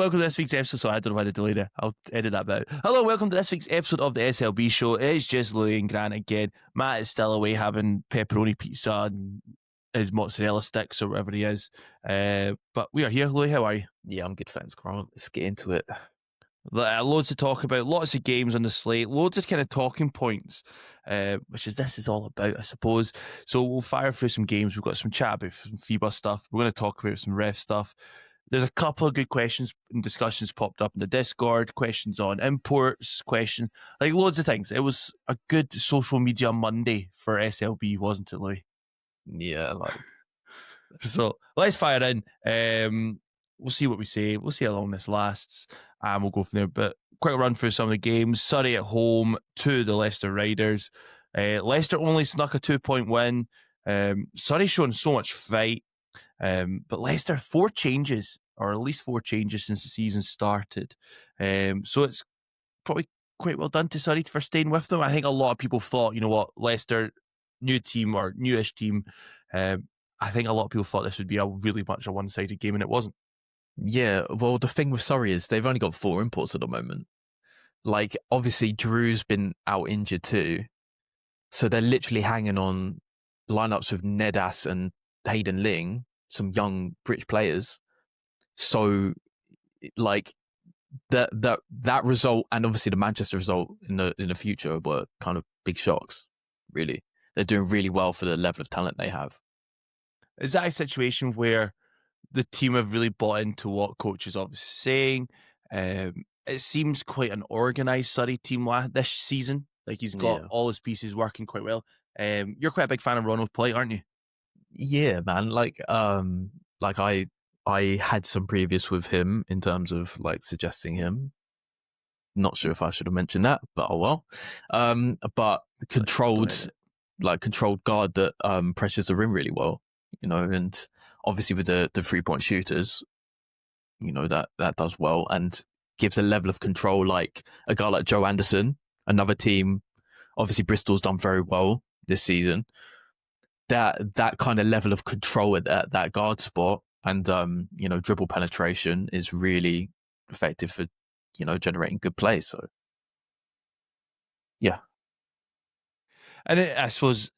welcome to this week's episode. So I don't know why they delayed it. I'll edit that bit out. Hello, welcome to this week's episode of the SLB Show. It is just Louis and Grant again. Matt is still away having pepperoni pizza and his mozzarella sticks or whatever he is. But we are here. Louis, how are you? Yeah, I'm good, thanks, Grant. Let's get into it. Loads to talk about, lots of games on the slate, loads of kind of talking points, which is this is all about, I suppose. So we'll fire through some games. We've got some chat about some FIBA stuff. We're going to talk about some ref stuff. There's a couple of good questions and discussions popped up in the Discord, questions on imports, like loads of things. It was a good social media Monday for SLB, wasn't it, Louis? Yeah, So let's fire in. We'll see what we say. We'll see how long this lasts, and we'll go from there. But quick run through some of the games. Surrey at home to the Leicester Riders. Leicester only snuck a 2-point win. Surrey showing so much fight. But Leicester, 4 changes, or at least 4 changes since the season started. So it's probably quite well done to Surrey for staying with them. I think a lot of people thought, you know what, Leicester, new team or newish team. I think a lot of people thought this would be a really much a one-sided game, and it wasn't. Yeah, well, the thing with Surrey is they've only got 4 imports at the moment. Like, obviously, Drew's been out injured too. So they're literally hanging on lineups with Nedas and Hayden Ling, some young British players. So, like, that result and obviously the Manchester result in the future were kind of big shocks, really. They're doing really well for the level of talent they have. Is that a situation where the team have really bought into what coach is obviously saying? It seems quite an organised Surrey team this season. Like, he's got all his pieces working quite well. You're quite a big fan of Ronald Polite, aren't you? Yeah, man. Like I had some previous with him in terms of like suggesting him. Not sure if I should have mentioned that, but oh well. But controlled guard that pressures the rim really well, you know, and obviously with the 3-point shooters, you know, that does well and gives a level of control like a guy like Joe Anderson, another team. Obviously Bristol's done very well this season. That kind of level of control at that guard spot and you know, dribble penetration is really effective for, you know, generating good play. So yeah. And I suppose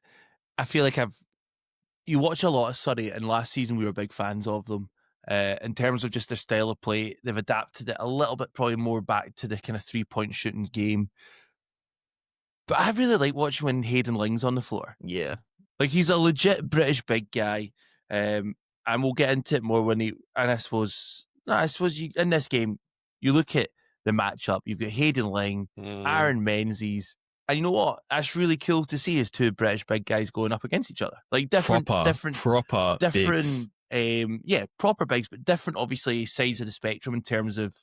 I feel like you watch a lot of Surrey, and last season we were big fans of them. In terms of just their style of play, they've adapted it a little bit, probably more back to the kind of 3-point shooting game. But I really like watching when Hayden Ling's on the floor. Yeah. Like, he's a legit British big guy. And we'll get into it more when I suppose in this game, you look at the matchup, you've got Hayden Ling, Aaron Menzies, and you know what? That's really cool to see is 2 British big guys going up against each other. Like proper bigs. Proper bigs, but different, obviously, sides of the spectrum in terms of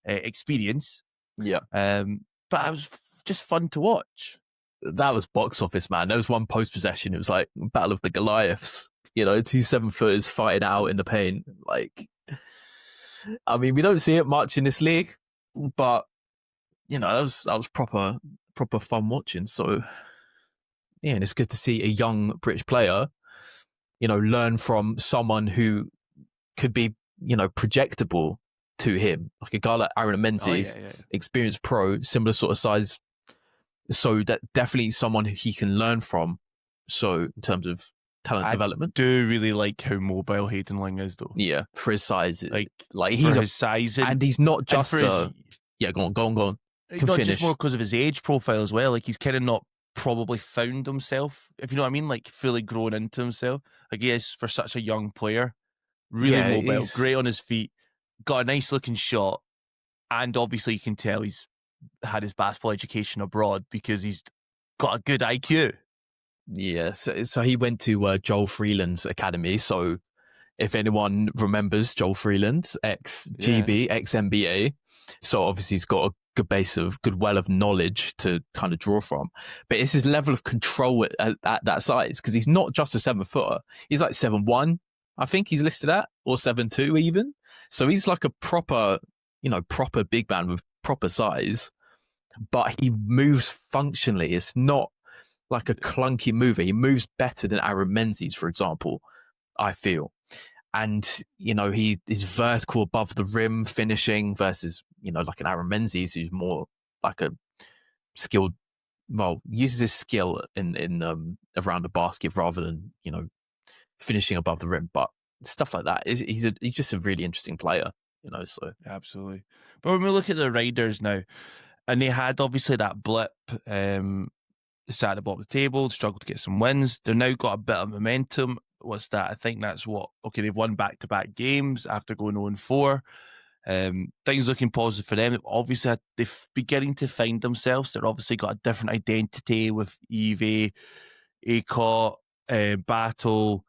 experience. Yeah. But it was just fun to watch. That was box office, man. There was one post possession. It was like Battle of the Goliaths. You know, 2 7-footers fighting out in the paint. Like, I mean, we don't see it much in this league, but you know, that was proper fun watching. So yeah, and it's good to see a young British player, you know, learn from someone who could be, you know, projectable to him, like a guy like Aaron Menzies, experienced pro, similar sort of size. So that definitely someone who he can learn from. So in terms of talent development, I do really like how mobile Hayden Ling is, though. Yeah, for his size, like he's his size, and he's not just go on. Not just more because of his age profile as well. Like, he's kind of not probably found himself, if you know what I mean, like fully grown into himself. Like, he is for such a young player, really mobile, great on his feet, got a nice looking shot, and obviously you can tell he's had his basketball education abroad because he's got a good IQ. Yeah, so he went to Joel Freeland's academy. So if anyone remembers Joel Freeland, ex-GB, ex-NBA, so obviously he's got a good well of knowledge to kind of draw from. But it's his level of control at that size, because he's not just a 7-footer. He's like 7'1", I think he's listed at, or 7'2" even. So he's like a proper big man with proper size, but he moves functionally. It's not like a clunky mover. He moves better than Aaron Menzies, for example, I feel. and he is vertical above the rim finishing versus like an Aaron Menzies who's more like a skilled, well, uses his skill in around the basket rather than finishing above the rim. But stuff like that, he's just a really interesting player, so Absolutely. But when we look at the Riders now, and they had obviously that blip, they sat at the bottom of the table, struggled to get some wins. They've now got a bit of momentum. What's that? I think that's they've won back-to-back games after going 0-4. Things looking positive for them. Obviously, they're beginning to find themselves. They're obviously got a different identity with Eve, Acott, Battle,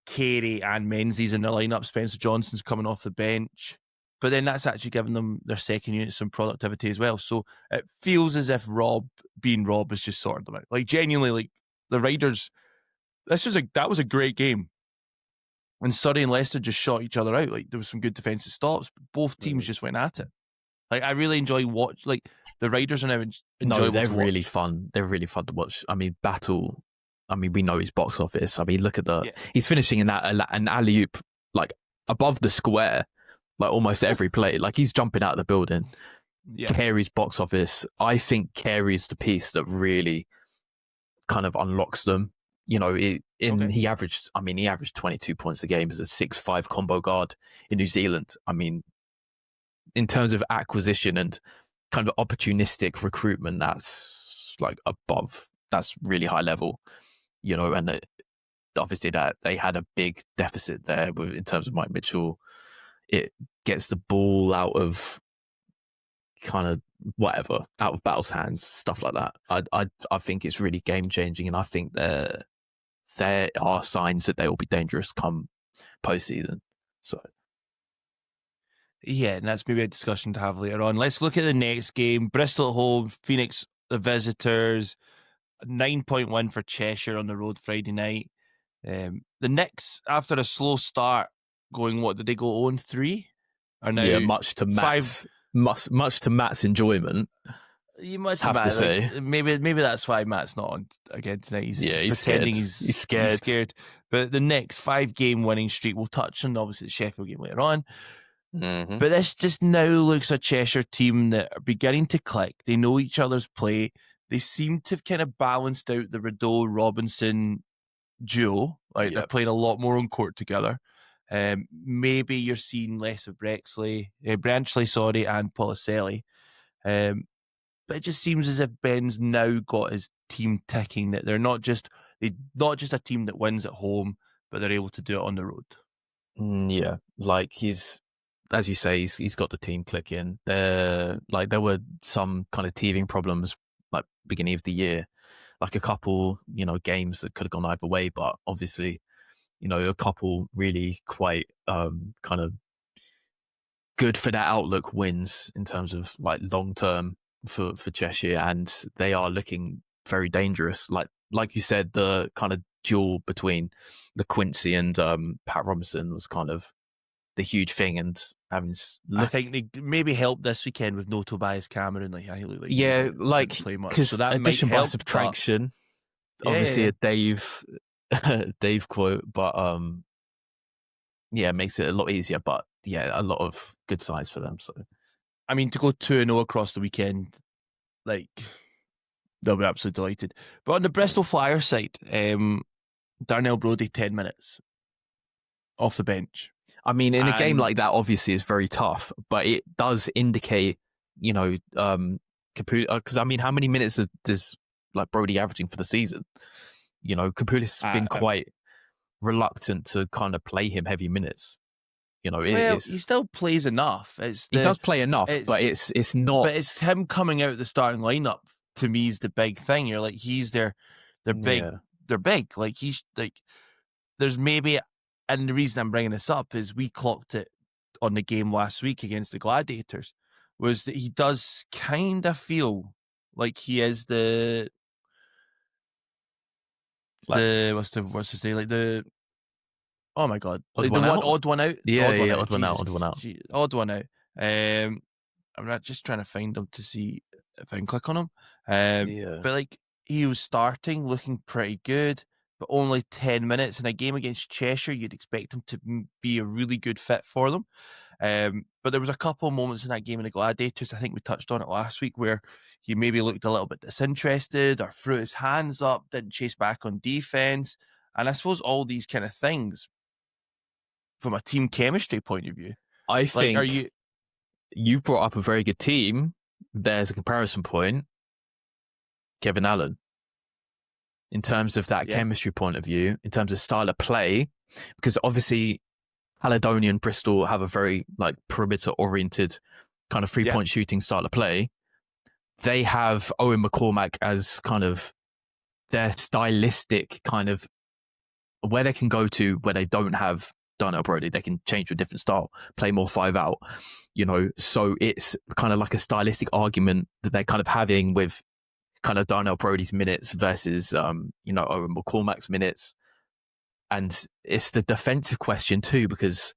Carey and Menzies in their lineup. Spencer Johnson's coming off the bench. But then that's actually giving them their second unit some productivity as well. So it feels as if Rob has just sorted them out. Like genuinely, like the Riders, that was a great game. And Surrey and Leicester just shot each other out. Like there was some good defensive stops. But both teams just went at it. Like I really enjoy the Riders are now enjoyable. No, they're to really watch. fun. They're really fun to watch. I mean, Battle. I mean, we know his box office. I mean, look at he's finishing in an alley-oop like above the square, like almost every play. Like he's jumping out of the building. Yeah. Carey's box office. I think Carey's the piece that really kind of unlocks them. He averaged 22 points a game as a 6'5" combo guard in New Zealand. I mean, in terms of acquisition and kind of opportunistic recruitment, that's like above. That's really high level. And obviously that they had a big deficit there in terms of Mike Mitchell. It gets the ball out of kind of out of Battle's hands, stuff like that. I think it's really game changing, and I think there are signs that they will be dangerous come postseason. So yeah, and that's maybe a discussion to have later on. Let's look at the next game. Bristol at home, Phoenix the visitors. A 9-point win for Cheshire on the road Friday night. The Knicks, after a slow start, going, what did they go 0-3? Are now much to Matt's enjoyment. You must have to say. Maybe that's why Matt's not on again tonight. He's pretending scared. He's scared. He's scared. But the next 5-game winning streak, we'll touch on obviously the Sheffield game later on. Mm-hmm. But this just now looks a Cheshire team that are beginning to click. They know each other's play. They seem to have kind of balanced out the Rideau-Robinson duo. They're playing a lot more on court together. Maybe you're seeing less of Branchley, and Policelli. But it just seems as if Ben's now got his team ticking, that they're not just a team that wins at home, but they're able to do it on the road. Yeah, like he's, as you say, he's got the team clicking. There were some kind of teething problems like beginning of the year, like a couple, games that could have gone either way, but obviously, a couple really quite kind of good for that outlook wins in terms of like long term for Cheshire, and they are looking very dangerous. Like you said, the kind of duel between the Quincy and Pat Robinson was kind of the huge thing, and I think they maybe helped this weekend with no Tobias Cameron. Because so addition by subtraction, obviously a Dave quote, but it makes it a lot easier. But a lot of good signs for them. So I mean, to go 2-0 across the weekend, they'll be absolutely delighted. But on the Bristol Flyers side, Darnell Brodie 10 minutes off the bench. I mean, in a game like that, obviously, it's very tough, but it does indicate, because I mean, how many minutes does like Brodie averaging for the season? Kapulis has been quite reluctant to kind of play him heavy minutes. He still plays enough. He does play enough, but it's not. But it's him coming out of the starting lineup. To me, is the big thing. You're like, they're big. Yeah. They're big. Like he's like, there's maybe. And the reason I'm bringing this up is we clocked it on the game last week against the Gladiators, was that he does kind of feel like he is what's to say, like the, oh my God, like the odd one out. Odd one out. Odd one out. I'm not just trying to find him to see if I can click on him. But like he was starting, looking pretty good. but only 10 minutes. In a game against Cheshire, you'd expect him to be a really good fit for them. But there was a couple of moments in that game in the Gladiators, I think we touched on it last week, where he maybe looked a little bit disinterested or threw his hands up, didn't chase back on defense. And I suppose all these kind of things from a team chemistry point of view. I Like, think you brought up a very good team. There's a comparison point. Kevin Allen. In terms of that chemistry point of view, in terms of style of play, because obviously Caledonia and Bristol have a very like perimeter-oriented kind of three-point shooting style of play. They have Owen McCormack as kind of their stylistic kind of where they can go to where they don't have Darnell Brody. They can change to a different style, play more 5 out, you know. So it's kind of like a stylistic argument that they're kind of having with kind of Darnell Brody's minutes versus, you know, Owen McCormack's minutes. And it's the defensive question too, because,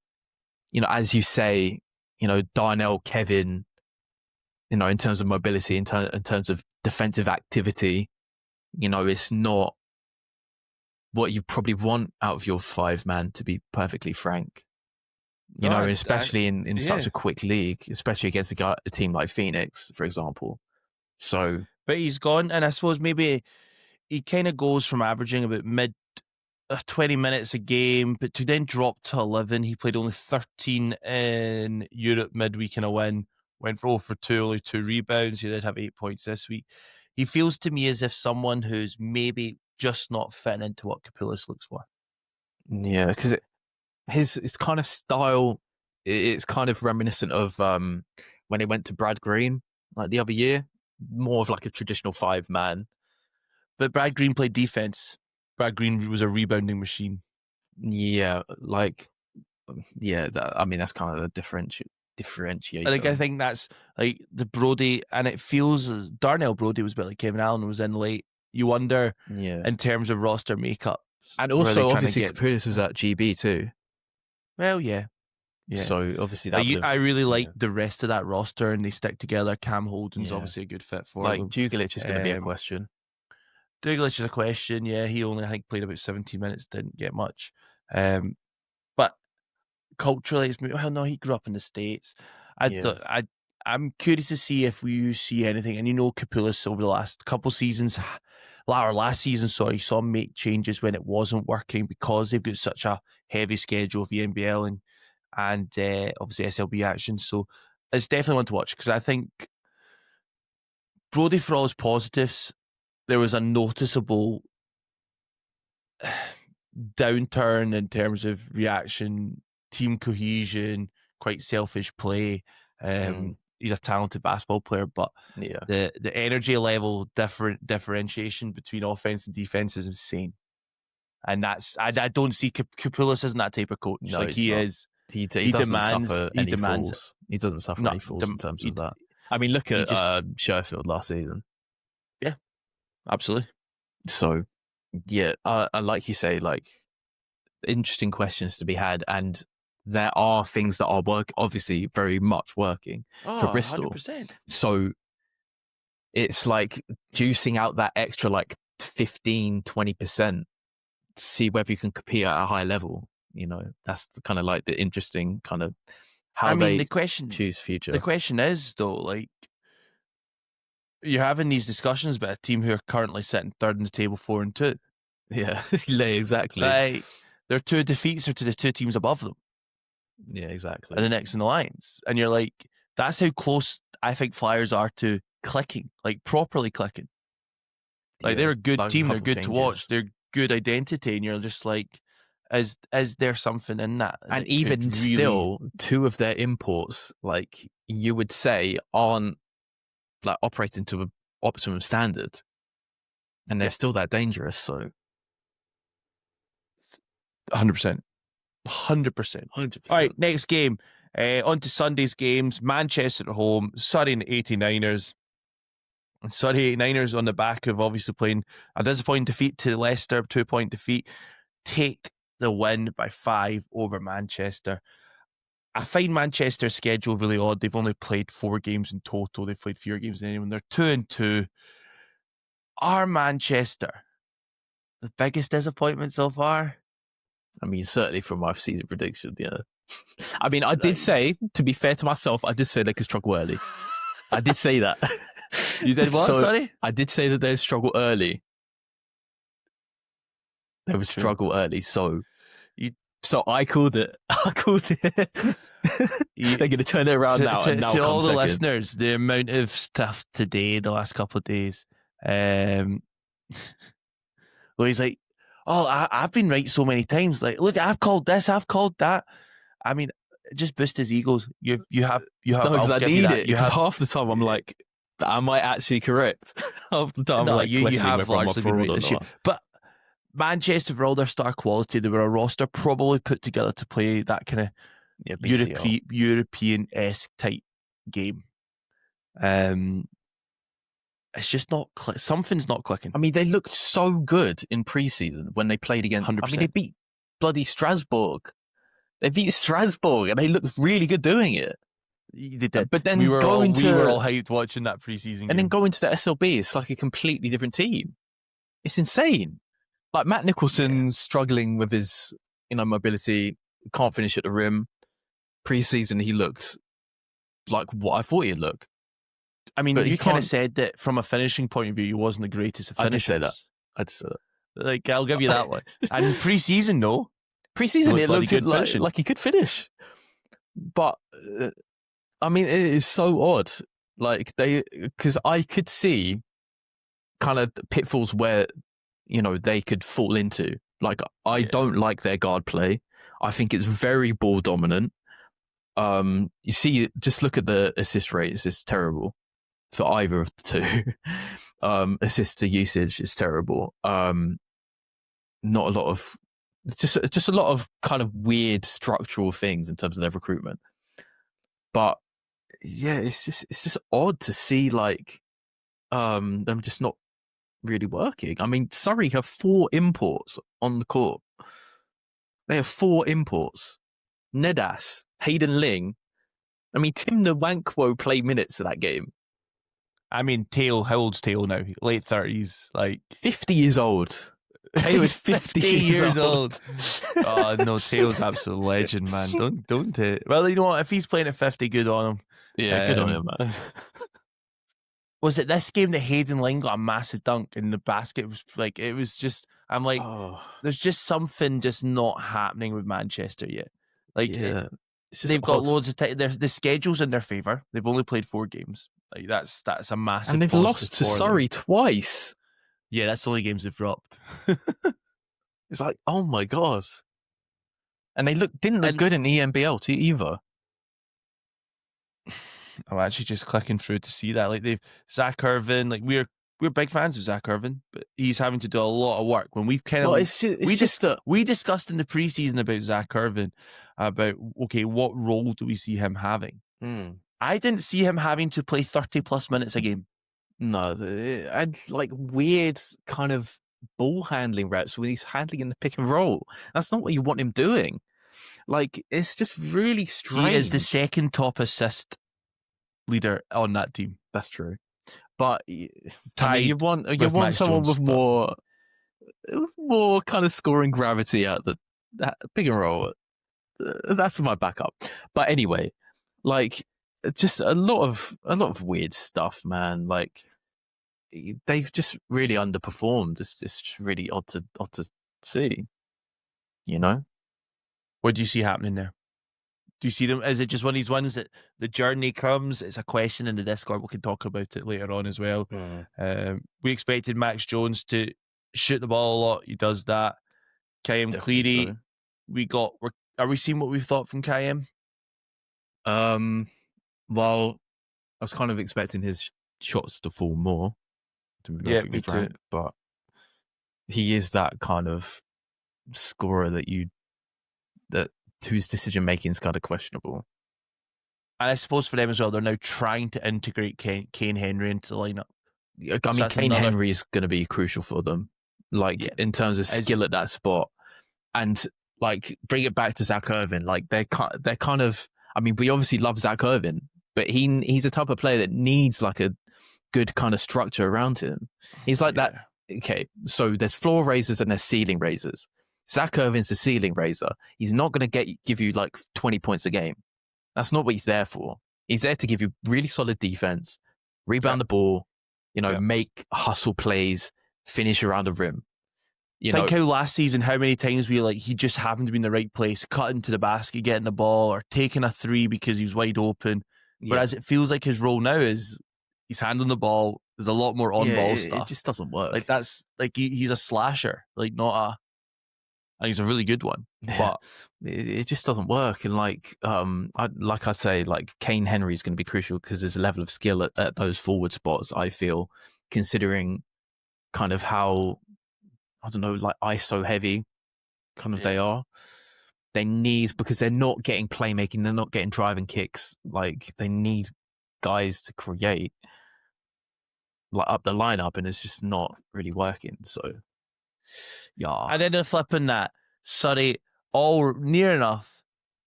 you know, as you say, you know, Darnell, Kevin, you know, in terms of mobility, in terms of defensive activity, you know, it's not what you probably want out of your 5-man, to be perfectly frank. You know, especially in such a quick league, especially against a team like Phoenix, for example. So, but he's gone, and I suppose maybe he kind of goes from averaging about 20 minutes a game, but to then drop to 11. He played only 13 in Europe midweek in a win, went for 0 for 2, only 2 rebounds. He did have 8 points this week. He feels to me as if someone who's maybe just not fitting into what Capoulas looks for. Yeah, because his kind of style, it's kind of reminiscent of when he went to Brad Green like the other year, more of like a traditional 5-man. But Brad Green played defense. Brad Green was a rebounding machine. Yeah, like, yeah, I mean, that's kind of a differentiator. Like, I think that's like the Brody, and it feels Darnell Brody was a bit like Kevin Allen was in late. You wonder, in terms of roster makeup. And also, obviously, Capoulas was at GB too. Well, yeah. So, obviously, that I really like the rest of that roster, and they stick together. Cam Holden's obviously a good fit for them. Like, Dugalich is going to be a question. Dugalich is a question, yeah. He only, I think, played about 17 minutes, didn't get much. But culturally, it's, well, no, he grew up in the States. I'm curious to see if we see anything. And you know, Capoulas over the last couple seasons, last season, saw him make changes when it wasn't working because they've got such a heavy schedule of the NBL and obviously SLB action. So it's definitely one to watch, because I think Brody, for all his positives, there was a noticeable downturn in terms of reaction, team cohesion, quite selfish play. He's a talented basketball player, but the energy level differentiation between offense and defense is insane. And that's I don't see Capoulas isn't that type of coach. No, like he not. is. He demands suffer any falls. He doesn't suffer any falls in terms of that. I mean, look at Sherfield last season. Yeah, absolutely. So, yeah, like you say, like, interesting questions to be had, and there are things that are obviously very much working for Bristol. 100%. So it's like juicing out that extra like 15-20% to see whether you can compete at a high level. You know, that's kind of like the interesting kind of how they choose future. The question is, though, like, you're having these discussions about a team who are currently sitting third in the table, 4-2. Yeah, exactly. Like, their 2 defeats are to the 2 teams above them. Yeah, exactly. And the next in the lines. And you're like, that's how close I think Flyers are to clicking, like properly clicking. Like, they're a good team, they're good to watch, they're good identity, and you're just like, is there something in that? And even really... still, 2 of their imports, like you would say, aren't like operating to an optimum standard, and they're still that dangerous. So 100%. 100%. All right, next game. On to Sunday's games. Manchester at home, Surrey and 89ers. And Surrey 89ers on the back of obviously playing a disappointing defeat to Leicester, 2-point defeat, take the win by 5 over Manchester. I find Manchester's schedule really odd. They've only played 4 games in total. They've played fewer games than anyone. They're 2-2. Are Manchester the biggest disappointment so far? I mean, certainly from my season prediction, yeah. I mean, I did say, to be fair to myself, I did say they could struggle early. I did say that. You did what? So, Sorry? I did say that they'd struggle early. They would struggle early, so I called it. I called it. They're going to turn it around now. And now to all the second. listeners, the amount of stuff today, the last couple of days, well, he's like, "Oh, I've been right so many times. Like, look, I've called this, I've called that." I mean, just boost his egos. You have. No, because I need it. You Because have, half the time I'm like, am I actually correct? Half the time, no, I'm like, you have whether I'm a largely been fraud right or this year. not. But Manchester, for all their star quality, they were a roster probably put together to play that kind of European-esque type game. It's just not something's not clicking. I mean, they looked so good in preseason when they played against. 100%. I mean, they beat bloody Strasbourg. They beat Strasbourg, and they looked really good doing it. They did, but then we were all to hyped watching that preseason game. And then going to the SLB, it's like a completely different team. It's insane. Like Matt Nicholson struggling with his, mobility, can't finish at the rim. Preseason, he looked like what I thought he'd look. I mean, but you kind of said that from a finishing point of view, he wasn't the greatest of finishers. I did say that. Like, I'll give you that one. And preseason, no. Preseason, it looked like he could finish. But, I mean, it is so odd. Like, because I could see kind of pitfalls where, they could fall into. Like, I don't like their guard play. I think it's very ball dominant. You see, just look at the assist rates. It's terrible for either of the two. Assist to usage is terrible. Not a lot of just a lot of kind of weird structural things in terms of their recruitment. But yeah, it's just odd to see like them just not really working. I mean, Surrey have 4 imports on the court. They have 4 imports. Nedas, Hayden Ling. I mean, Tim Nwankwo played minutes of that game. I mean, Tail, how old's Tail now? Late 30s, like 50 years old. Tail is 50 years old. Oh no, Tail's absolute legend, man. Don't. Well, you know what? If he's playing at 50, good on him. Yeah, good on him, man. Was it this game that Hayden Ling got a massive dunk in the basket? It was just. I'm like, there's just something just not happening with Manchester yet. Like, they've got loads of time. The schedule's in their favour. They've only played 4 games. Like that's a massive. And they've lost to Surrey twice. Yeah, that's the only games they've dropped. It's like, oh my god. And they didn't look good in EMBL either. I'm actually just clicking through to see that. Like Zach Irvin, like we're big fans of Zach Irvin, but he's having to do a lot of work. When we've kind of we discussed in the preseason about Zach Irvin about what role do we see him having? I didn't see him having to play 30 plus minutes a game. No, I'd like weird kind of ball handling reps when he's handling in the pick and roll. That's not what you want him doing. Like, it's just really strange. He is the second top assist leader on that team. That's true. But you want someone with more kind of scoring gravity at the pick and roll. That's my backup. But anyway, like, just a lot of weird stuff, man. Like, they've just really underperformed. It's just really odd to see. What do you see happening there? Do you see them? Is it just one of these ones that the journey comes? It's a question in the Discord. We can talk about it later on as well. We expected Max Jones to shoot the ball a lot. He does that. Kayem Cleary. So. Are we seeing what we thought from Kayem? Well, I was kind of expecting his shots to fall more, to be perfectly frank, but he is that kind of scorer whose decision making is kind of questionable. And I suppose for them as well, they're now trying to integrate Kane Henry into the lineup. I mean, Kane Henry is going to be crucial for them, in terms of skill at that spot, and like bring it back to Zach Irvin. Like they're kind of. I mean, we obviously love Zach Irvin, but he's a type of player that needs like a good kind of structure around him. He's like that. okay, so there's floor raisers and there's ceiling raisers. Zach Irvin's the ceiling raiser. He's not going to give you like 20 points a game. That's not what he's there for. He's there to give you really solid defense, rebound the ball, make hustle plays, finish around the rim. Think how last season, how many times he just happened to be in the right place, cutting to the basket, getting the ball, or taking a three because he was wide open. Whereas it feels like his role now is he's handling the ball. There's a lot more on-ball stuff. It just doesn't work. Like that's like he's a slasher, and he's a really good one. But it just doesn't work. And I say, Kane Henry's going to be crucial because there's a level of skill at those forward spots. I feel, considering kind of how, I don't know, ISO heavy kind of they are. They need, because they're not getting playmaking, they're not getting driving kicks. They need guys to create up the lineup, and it's just not really working. So, yeah. And then they're flipping that. Surrey, all near enough.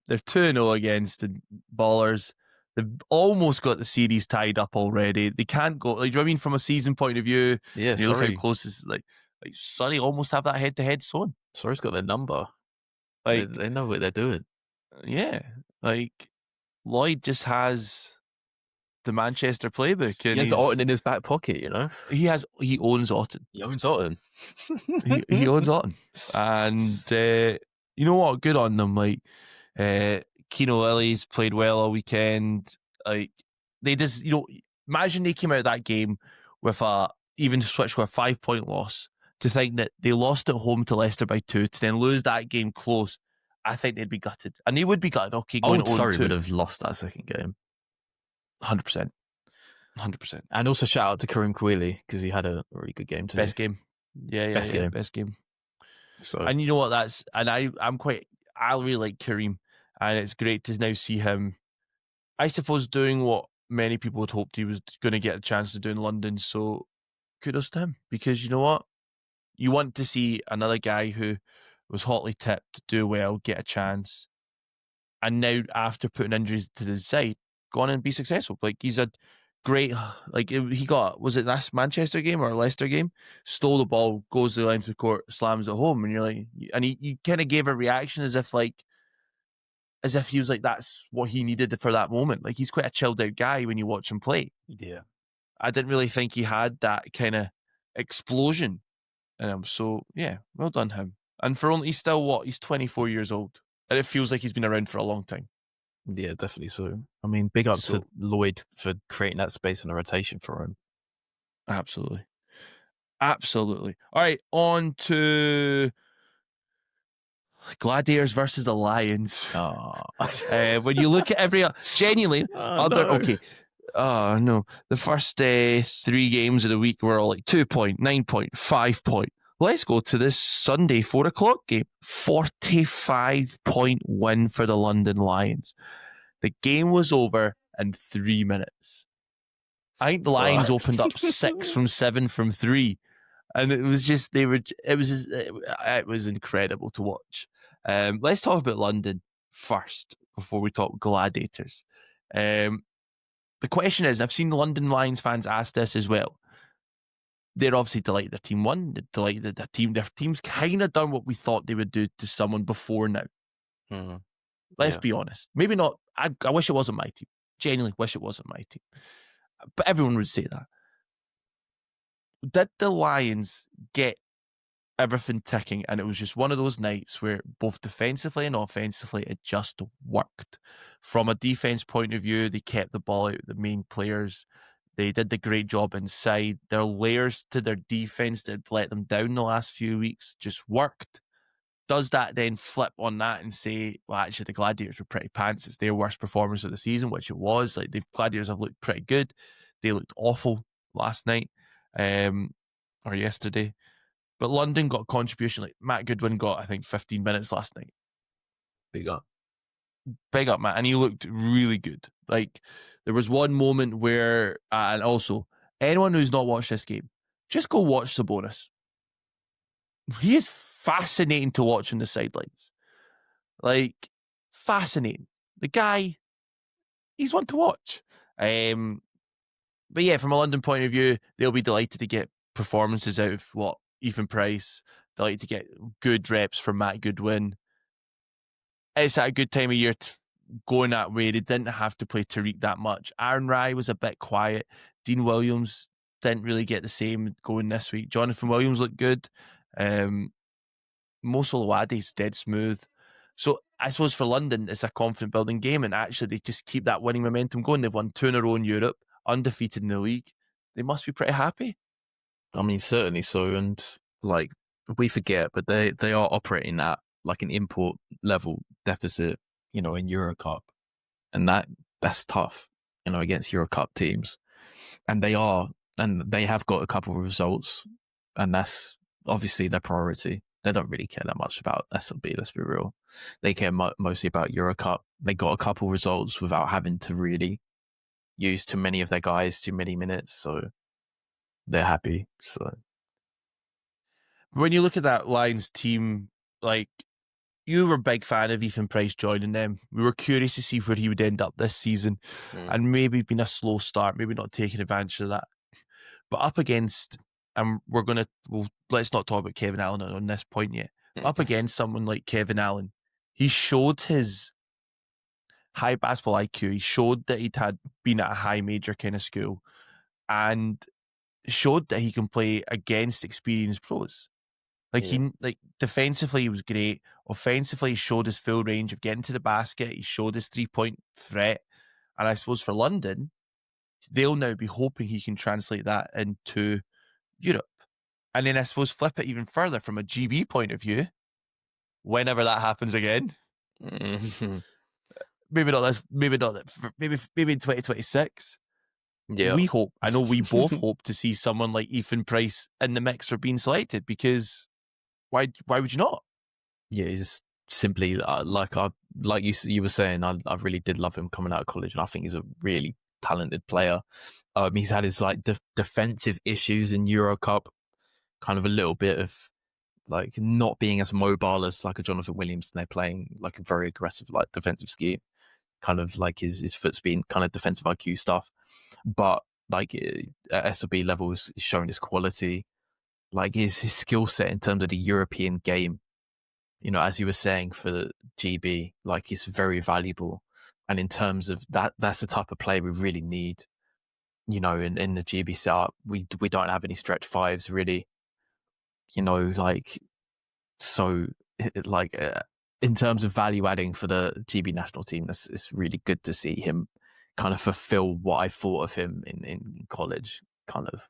They're 2-0 against the Ballers. They've almost got the series tied up already. They can't go. Do you know what I mean? From a season point of view, yeah. You look how close this is. Surrey almost have that head-to-head sewn. Surrey's got their number. They know what they're doing. Yeah, Lloyd just has the Manchester playbook, and he has Otten in his back pocket. He owns Otten. He owns Otten. he owns Otten, and you know what? Good on them. Keno Lilly's played well all weekend. They just, imagine they came out of that game with even switch with a 5-point loss. To think that they lost at home to Leicester by 2, to then lose that game close, I think they'd be gutted. And they would be gutted. Okay, Surrey would have lost that second game. 100%. And also shout out to Kareem Kweli, because he had a really good game today. Best game. Yeah, best game. So, and you know what, I really like Kareem, and it's great to now see him, I suppose, doing what many people had hoped he was going to get a chance to do in London. So kudos to him, because you know what? You want to see another guy who was hotly tipped to do well, get a chance, and now after putting injuries to the side, go on and be successful. He's a great, he got, was it that Manchester game or Leicester game? Stole the ball, goes to the length of the court, slams it home, and you're and he kind of gave a reaction as if he was that's what he needed for that moment. He's quite a chilled out guy when you watch him play. Yeah. I didn't really think he had that kind of explosion. So yeah, well done him. And for only, he's still he's 24 years old, and it feels like he's been around for a long time. Yeah, definitely so. I mean, big up to Lloyd for creating that space in the rotation for him. Absolutely. All right, on to Gladiators versus the Lions. When you look at genuinely, okay. Oh, no. The first 3 games of the week were all 2 point, 9 point, 5 point. Let's go to this Sunday 4 o'clock game. 45-point win for the London Lions. The game was over in 3 minutes. I think the Lions opened up 6 from 7 from 3. And it was just, it was incredible to watch. Let's talk about London first before we talk Gladiators. The question is, I've seen London Lions fans ask this as well. They're obviously delighted their team won. They're delighted that their team's kind of done what we thought they would do to someone before now. Mm-hmm. Let's be honest. Maybe not. I wish it wasn't my team. Genuinely wish it wasn't my team. But everyone would say that. Did the Lions get everything ticking, and it was just one of those nights where both defensively and offensively it just worked? From a defense point of view, they kept the ball out of the main players. They did the great job inside. Their layers to their defense that let them down the last few weeks just worked. Does that then flip on that and say, well, actually the Gladiators were pretty pants, it's their worst performance of the season, which it was. The Gladiators have looked pretty good. They looked awful last night or yesterday. But London got contribution. Matt Goodwin got, I think, 15 minutes last night. Big up, Matt. And he looked really good. There was one moment where, and also, anyone who's not watched this game, just go watch Sabonis. He is fascinating to watch on the sidelines. Fascinating. The guy, he's one to watch. But yeah, from a London point of view, they'll be delighted to get performances out of Ethan Price. They like to get good reps from Matt Goodwin. It's at a good time of year going that way. They didn't have to play Tariq that much. Aaron Rye was a bit quiet. Dean Williams didn't really get the same going this week. Jonathan Williams looked good. Mo Solowadi's dead smooth. So I suppose for London, it's a confident building game, and actually they just keep that winning momentum going. They've won 2 in a row in Europe, undefeated in the league. They must be pretty happy. I mean, certainly so. And like we forget, but they are operating at like an import level deficit, in Euro Cup, and that's tough, against Euro Cup teams. And they have got a couple of results, and that's obviously their priority. They don't really care that much about SLB, let's be real. They care mostly about Euro Cup. They got a couple results without having to really use too many of their guys, too many minutes, so they're happy. So when you look at that Lions team, like, you were a big fan of Ethan Price joining them. We were curious to see where he would end up this season, and maybe been a slow start, maybe not taking advantage of that. But up against, and let's not talk about Kevin Allen on this point yet. Up against someone like Kevin Allen, he showed his high basketball IQ. He showed that he'd been at a high major kind of school, and showed that he can play against experienced pros. Like defensively, he was great. Offensively, he showed his full range of getting to the basket. He showed his 3-point threat. And I suppose for London, they'll now be hoping he can translate that into Europe. And then I suppose flip it even further from a GB point of view, whenever that happens again. maybe not this, maybe in 2026. yeah, We hope, I know we both hope to see someone like Ethan Price in the mix for being selected, because why would you not? Yeah, he's simply like you were saying. I really did love him coming out of college, and I think he's a really talented player. He's had his like defensive issues in Euro Cup, kind of a little bit of like not being as mobile as like a Jonathan Williams. And they're playing like a very aggressive like defensive scheme, kind of like his foot speed, kind of defensive IQ stuff. But like at SLB levels, he's shown his quality, like his skill set in terms of the European game. As you were saying for GB, like it's very valuable. And in terms of that's the type of play we really need. In the GB setup, we don't have any stretch fives really. Like so, like in terms of value adding for the GB national team, it's really good to see him kind of fulfill what I thought of him in college. Kind of.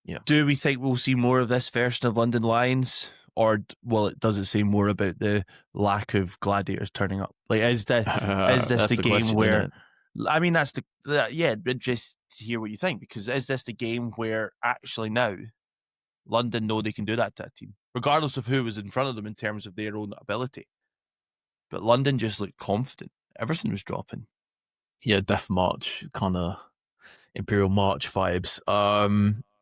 Yeah. Do we think we'll see more of this version of London Lions? Or does it say more about the lack of Gladiators turning up? Like, is this the game question, where? I mean, that's just to hear what you think, because is this the game where actually now London know they can do that to a team, regardless of who was in front of them in terms of their own ability? But London just looked confident. Everything was dropping. Yeah, Death March, kind of Imperial March vibes.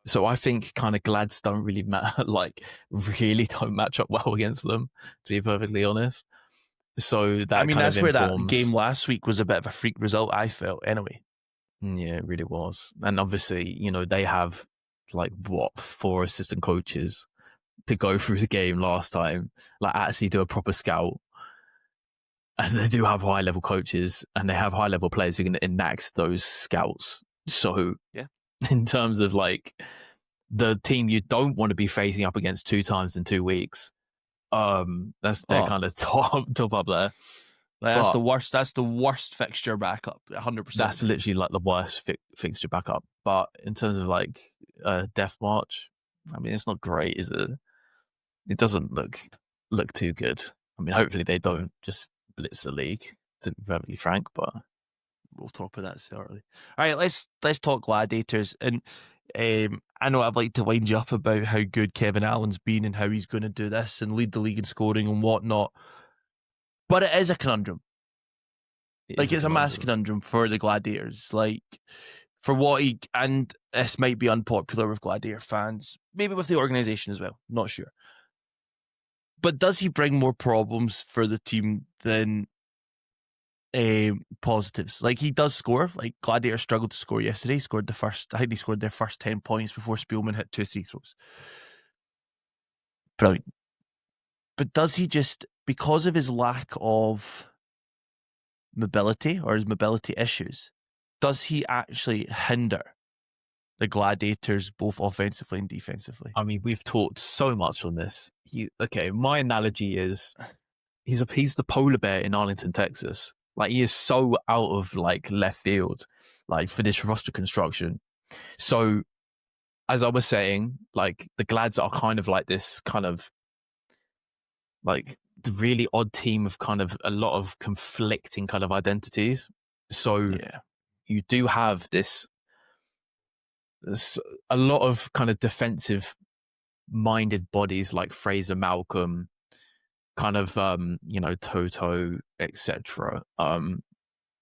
So I think kind of Glads don't really really don't match up well against them, to be perfectly honest. So that that's where that game last week was a bit of a freak result, I felt, anyway. Yeah, it really was. And obviously, they have like 4 assistant coaches to go through the game last time, like actually do a proper scout. And they do have high level coaches, and they have high level players who can enact those scouts. So yeah, in terms of like the team you don't want to be facing up against 2 times in 2 weeks, they're kind of top up there. That's the worst. That's the worst fixture backup. 100%. That's literally like the worst fixture backup. But in terms of like Death March, I mean, it's not great, is it? It doesn't look too good. I mean, hopefully they don't just blitz the league, to be perfectly frank. But we'll talk about that shortly. All right, let's talk Gladiators. And I know I'd like to wind you up about how good Kevin Allen's been and how he's going to do this and lead the league in scoring and whatnot. But it is a conundrum. It's a massive conundrum for the Gladiators. Like, for what and this might be unpopular with Gladiator fans, maybe with the organisation as well, not sure. But does he bring more problems for the team than positives. Like, he does score. Like, Gladiators struggled to score yesterday. He scored I think he scored their first 10 points before Spielman hit 2 free throws. Brilliant. But does he just, because of his lack of mobility or his mobility issues, does he actually hinder the Gladiators both offensively and defensively? I mean, we've talked so much on this. My analogy is he's the polar bear in Arlington, Texas. Like, he is so out of like left field, like, for this roster construction. So, as I was saying, like, the Glads are kind of like this kind of like the really odd team of kind of a lot of conflicting kind of identities. So you do have this a lot of kind of defensive minded bodies like Fraser, Malcolm, kind of Toto, etc. And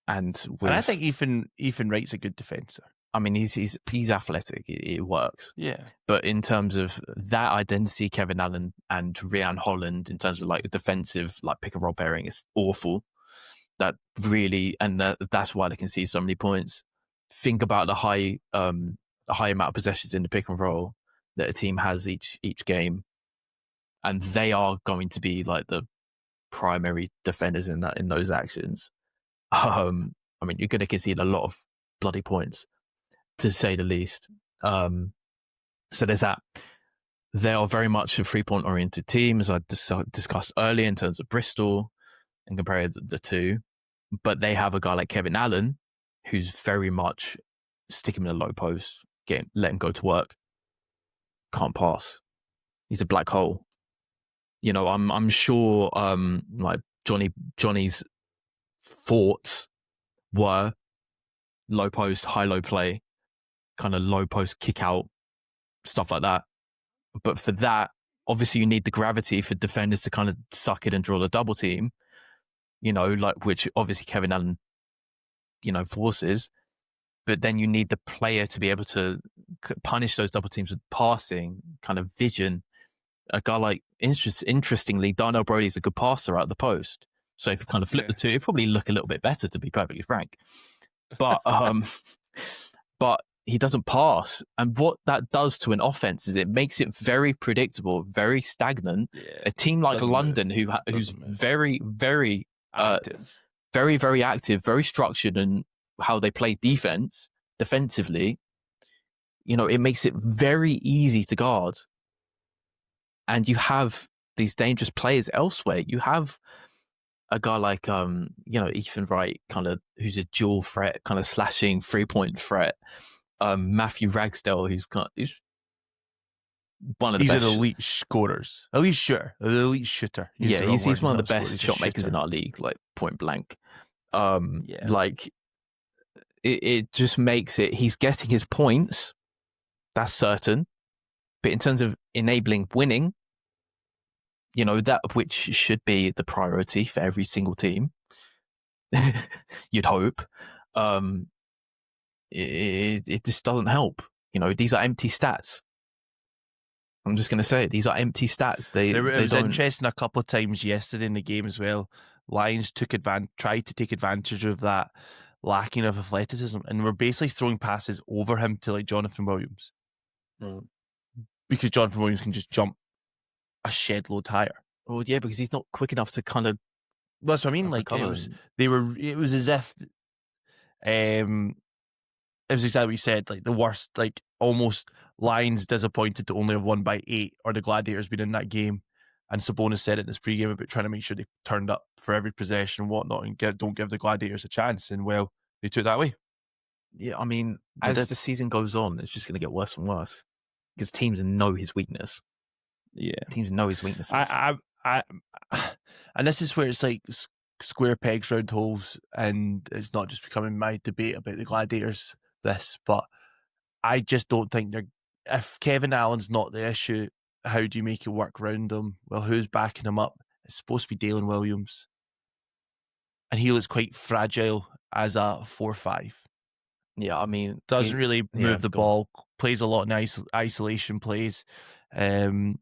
I think Ethan Wright's a good defender. I mean, he's athletic. It works. Yeah. But in terms of that identity, Kevin Allen and Rhian Holland, in terms of like defensive, like pick and roll pairing, is awful. That really, and that's why they can see so many points. Think about the high amount of possessions in the pick and roll that a team has each game, and they are going to be like the primary defenders in those actions. I mean, you're going to concede a lot of bloody points, to say the least. So there's that. They are very much a 3-point oriented team, as I discussed earlier in terms of Bristol and comparing the two. But they have a guy like Kevin Allen, who's very much stick him in a low post, let him go to work. Can't pass. He's a black hole. You know, I'm sure like Johnny's thoughts were low post, high low play, kind of low post kick out, stuff like that. But for that, obviously you need the gravity for defenders to kind of suck it and draw the double team, you know, like, which obviously Kevin Allen, you know, forces. But then you need the player to be able to punish those double teams with passing, kind of vision. A guy like, interestingly, Darnell Brody's a good passer out the post. So if you kind of flip the two, it'd probably look a little bit better, to be perfectly frank. But but he doesn't pass. And what that does to an offense is it makes it very predictable, very stagnant. Yeah. A team like London, who's very, very active. Very, very active, very structured in how they play defensively, you know, it makes it very easy to guard. And you have these dangerous players elsewhere. You have a guy like, Ethan Wright, kind of, who's a dual threat, kind of slashing 3-point threat. Matthew Ragsdale, who's one of the best. He's an elite scorers. Elite shooter. He's one of the best shot makers in our league, like, point blank. Like, it just makes it, he's getting his points, that's certain. But in terms of enabling winning, you know, that which should be the priority for every single team, you'd hope, it just doesn't help. You know, these are empty stats. I'm just going to say it. These are empty stats. It was interesting a couple of times yesterday in the game as well. Lions tried to take advantage of that lacking of athleticism, and were basically throwing passes over him to like Jonathan Williams. Because Jonathan Williams can just jump a shed load higher. Well, yeah, because he's not quick enough to kind of. Well, that's what I mean. Like, it was as if, it was exactly what you said. Like, the worst, like, almost Lions disappointed to only have won by 8, or the Gladiators been in that game. And Sabonis said it in his pregame about trying to make sure they turned up for every possession and whatnot, and don't give the Gladiators a chance. And well, they took that way. Yeah, I mean, as the season goes on, it's just going to get worse and worse because teams know his weakness. Yeah, teams know his weaknesses. And this is where it's like square pegs, round holes, and it's not just becoming my debate about the Gladiators. But I just don't think if Kevin Allen's not the issue, how do you make it work around him? Well, who's backing him up? It's supposed to be Dalen Williams, and he looks quite fragile as a 4-5. Yeah, I mean, doesn't really move the ball. Plays a lot in isolation plays. I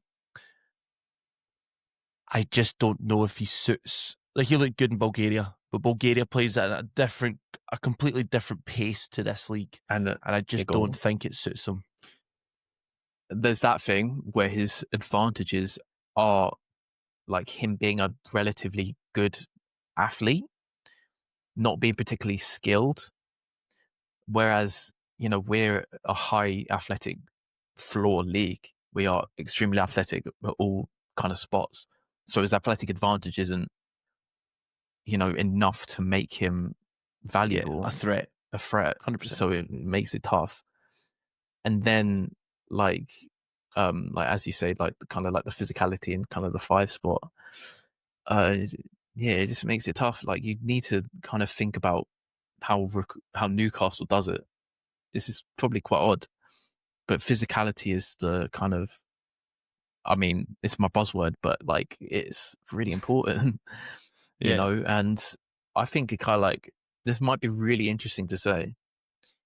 just don't know if he suits. Like, he looked good in Bulgaria, but Bulgaria plays at a completely different pace to this league, and I just don't think it suits him. There's that thing where his advantages are like him being a relatively good athlete, not being particularly skilled, whereas we're a high athletic floor league. We are extremely athletic at all kind of spots, so his athletic advantage isn't enough to make him valuable, a threat 100%. So it makes it tough. And then like as you say, like kind of like the physicality and kind of the 5 spot, it just makes it tough. Like you need to kind of think about how Newcastle does it. This is probably quite odd, but physicality is the kind of, I mean, it's my buzzword, but like it's really important, and I think it kind of like, this might be really interesting to say,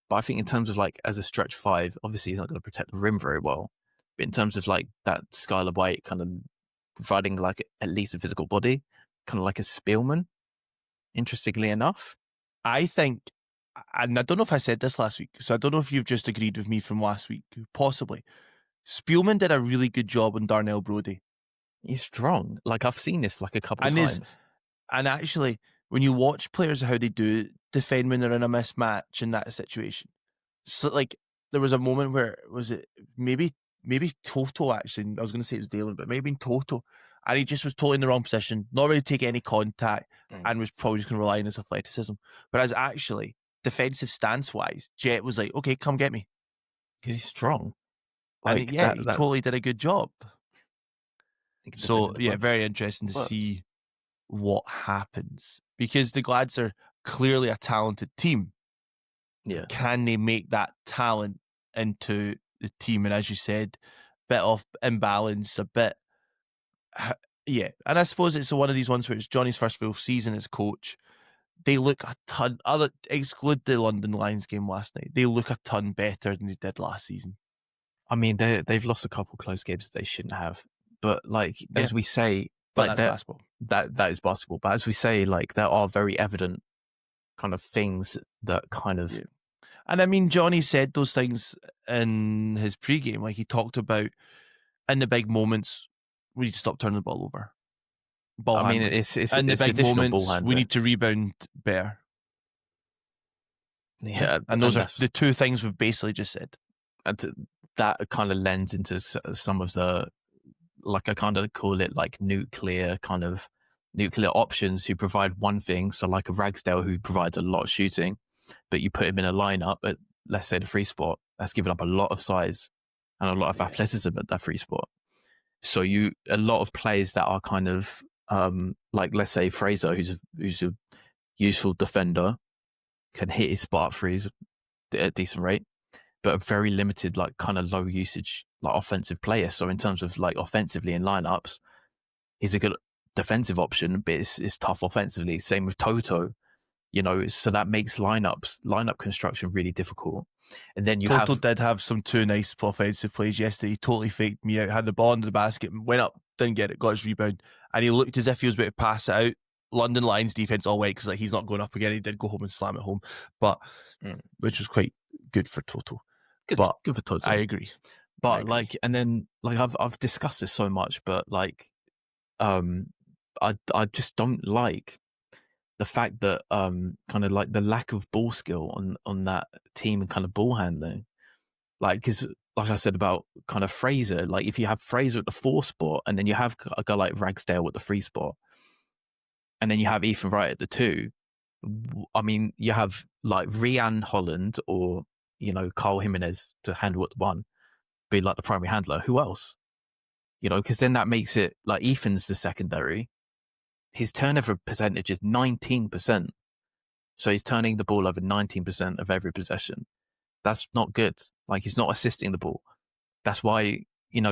but I think in terms of like as a stretch 5, obviously he's not going to protect the rim very well, but in terms of like that Skylar White kind of providing like at least a physical body, kind of like a Spielman, interestingly enough. I think, and I don't know if I said this last week, so I don't know if you've just agreed with me from last week, possibly. Spielman did a really good job on Darnell Brodie. He's strong. Like I've seen this like a couple of times. And actually, when you watch players, how they do defend when they're in a mismatch in that situation. So like there was a moment where, was it maybe Toto actually, I was going to say it was Dalen, but maybe Toto, and he just was totally in the wrong position, not really taking any contact, and was probably just going to rely on his athleticism. But as actually, defensive stance-wise, Jet was like, okay, come get me. He's strong. Like, and he totally did a good job. So, very interesting to see what happens, because the Glads are clearly a talented team. Yeah. Can they make that talent into the team? And as you said, bit of imbalance, a bit. Yeah. And I suppose it's one of these ones where it's Johnny's first full season as coach. They look a ton, exclude the London Lions game last night, they look a ton better than they did last season. I mean, they've lost a couple close games that they shouldn't have. But like, as we say, but like that's basketball. That is basketball. But as we say, like there are very evident kind of things that kind of. Yeah. And I mean, Johnny said those things in his pregame. Like he talked about in the big moments, we need to stop turning the ball over. I mean, it's in the big moments, we need to rebound better. Yeah, and those are the two things we've basically just said. And that kind of lends into some of the, like I kind of call it like nuclear options who provide one thing. So like a Ragsdale who provides a lot of shooting, but you put him in a lineup at, let's say, the 3 spot, that's given up a lot of size and a lot of athleticism at that 3 spot. So a lot of players that are kind of like, let's say Fraser, who's a useful defender, can hit his spot threes at a decent rate, but a very limited, like kind of low usage, like offensive player. So in terms of like offensively in lineups, he's a good defensive option, but it's tough offensively. Same with Toto, so that makes lineup construction really difficult. And then Toto did have some 2 nice offensive plays yesterday. He totally faked me out, had the ball under the basket, went up, didn't get it, got his rebound, and he looked as if he was about to pass it out. London Lions defense all went because like he's not going up again. He did go home and slam it home, but which was quite good for Toto. Good for Toto. I agree. But like, and then like I've discussed this so much, but like, I just don't like the fact that kind of like the lack of ball skill on that team and kind of ball handling. Like, because like I said about kind of Fraser, like if you have Fraser at the 4 spot and then you have a guy like Ragsdale at the 3 spot, and then you have Ethan Wright at the 2, I mean, you have like Rian Holland or, Carl Jimenez to handle at the 1, be like the primary handler. Who else? Because then that makes it like Ethan's the secondary. His turnover percentage is 19%. So he's turning the ball over 19% of every possession. That's not good. Like he's not assisting the ball. That's why,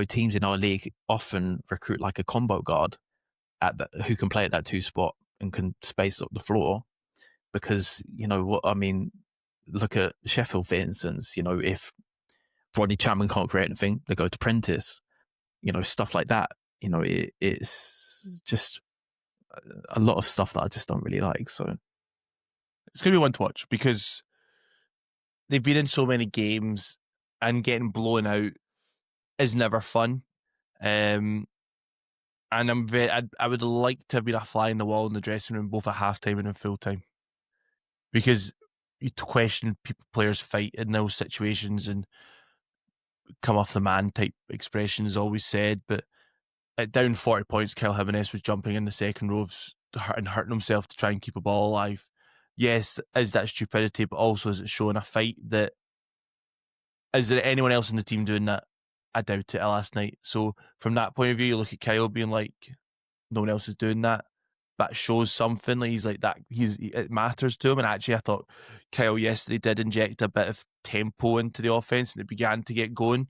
teams in our league often recruit like a combo guard who can play at that 2 spot and can space up the floor, because what I mean, look at Sheffield for instance. If Rodney Chapman can't create anything, they go to Prentice, stuff like that. It's just a lot of stuff that I just don't really like. So it's going to be one to watch because they've been in so many games and getting blown out is never fun. And I would like to have been a fly in the wall in the dressing room, both at halftime and in full time, because you question players fight in those situations and come off the man type expression is always said. But at down 40 points, Kyle Jimenez was jumping in the second row and hurting himself to try and keep a ball alive. Yes, is that stupidity, but also is it showing a fight that is there anyone else in the team doing that? I doubt it last night. So from that point of view, you look at Kyle being like, no one else is doing that. That shows something. Like he's like that. It matters to him. And actually, I thought Kyle yesterday did inject a bit of tempo into the offense, and it and to get going.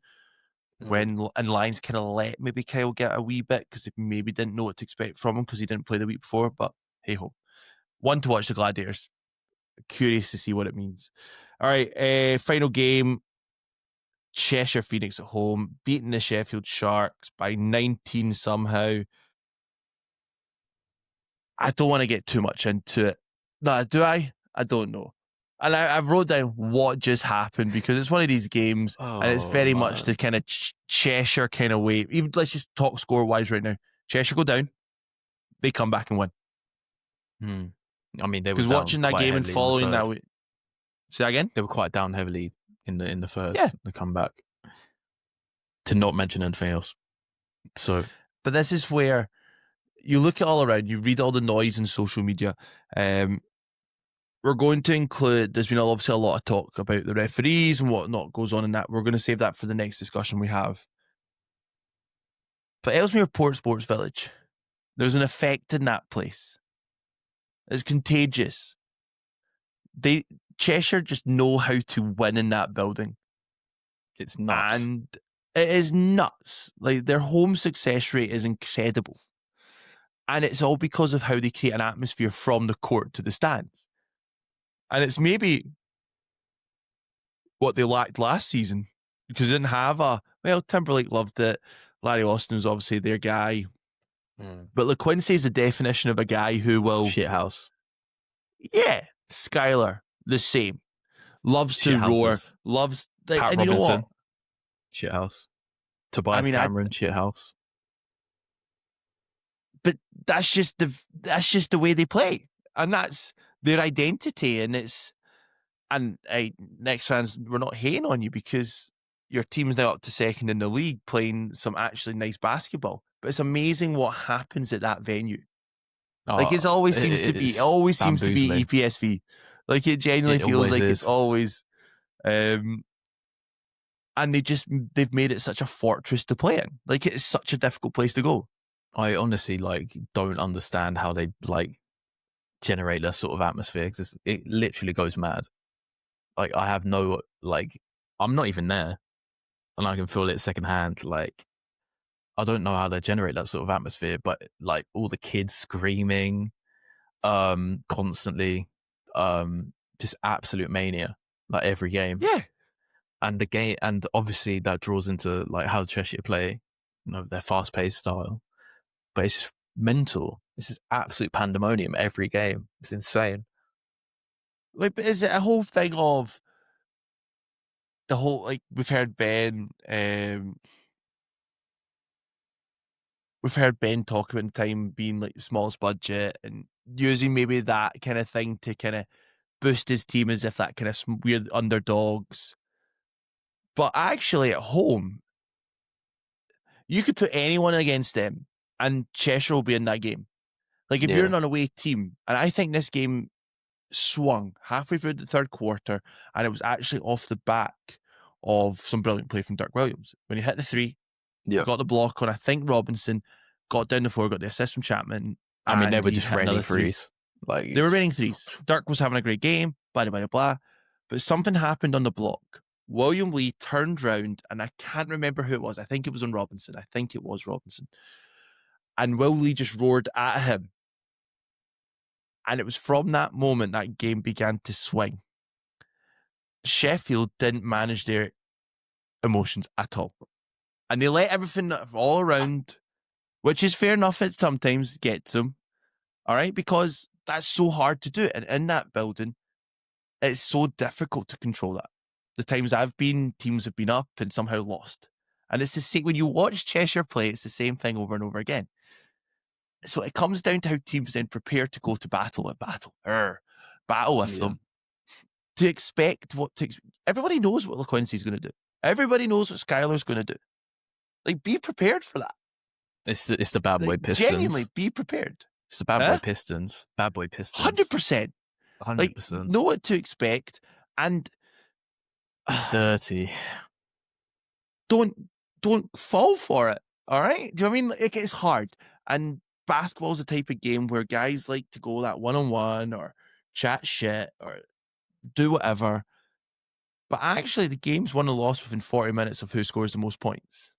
When Lions kind of let maybe Kyle get a wee bit because they maybe didn't know what to expect from him because he didn't play the week before. But hey ho, one to watch the Gladiators. Curious to see what it means. All right, final game. Cheshire Phoenix at home, beating the Sheffield Sharks by 19 somehow. I don't want to get too much into it. No, do I? I don't know. And I wrote down what just happened because it's one of these games and it's very much the kind of Cheshire kind of way. Even let's just talk score-wise right now. Cheshire go down, they come back and win. I mean, they were watching that game and following that way. Say that again? They were quite down heavily in the first. Yeah. The comeback. To not mention anything else. So, but this is where you look at all around, you read all the noise in social media. We're going to include, there's been obviously a lot of talk about the referees and whatnot goes on in that. We're going to save that for the next discussion we have. But Ellesmere Port Sports Village, there's an effect in that place. It's contagious. Cheshire just know how to win in that building. It's nuts. And it is nuts. Like their home success rate is incredible. And it's all because of how they create an atmosphere from the court to the stands. And it's maybe what they lacked last season because they didn't have Timberlake loved it. Larry Austin was obviously their guy. But LaQuincy is the definition of a guy who will... Shithouse. Yeah. Skylar, the same. Loves to roar. Loves... Pat and Robinson. you know what? Shithouse. Tobias Cameron, shithouse. But that's just the way they play. And that's their identity. And next fans, we're not hating on you because your team's now up to second in the league playing some actually nice basketball. But it's amazing what happens at that venue. Like it always seems to be EPSV. Like it genuinely feels like it's always and they've made it such a fortress to play in. Like it's such a difficult place to go. I honestly don't understand how they generate that sort of atmosphere because it literally goes mad. Like I have no I'm not even there, and I can feel it secondhand. Like I don't know how they generate that sort of atmosphere, but like all the kids screaming, constantly, just absolute mania, like every game. Yeah. And the game, and obviously that draws into like how Cheshire play, their fast-paced style. But it's just mental. This is absolute pandemonium every game. It's insane. Like, but is it a whole thing of the whole we've heard Ben talk about the time being like the smallest budget and using maybe that kind of thing to kind of boost his team as if that kind of weird underdogs. But actually at home, you could put anyone against them and Cheshire will be in that game. Like if you're an away team, and I think this game swung halfway through the third quarter and it was actually off the back of some brilliant play from Dirk Williams. When he hit the three, got the block on, I think Robinson, got down the floor, got the assist from Chapman. I mean, they were just raining threes. They were raining threes. Dirk was having a great game, blah, blah, blah, blah. But something happened on the block. William Lee turned round, and I can't remember who it was. I think it was on Robinson. And Will Lee just roared at him. And it was from that moment that game began to swing. Sheffield didn't manage their emotions at all. And they let everything all around, which is fair enough, it sometimes gets them. All right? Because that's so hard to do. And in that building, It's so difficult to control that. The times I've been, teams have been up and somehow lost. And it's the same when you watch Cheshire play, it's the same thing over and over again. So it comes down to how teams then prepare to go to battle with them. To expect everybody knows what LaQuincy's going to do. Everybody knows what Skylar's going to do. Like, be prepared for that. It's the bad boy Pistons. Genuinely, be prepared. It's the bad boy Pistons. Bad boy Pistons. 100%. 100%. Like, know what to expect and dirty. Don't fall for it. All right? Do you know what I mean? Like, it's hard. And basketball's the type of game where guys like to go that one-on-one or chat shit or do whatever. But actually, the game's won or lost within 40 minutes of who scores the most points.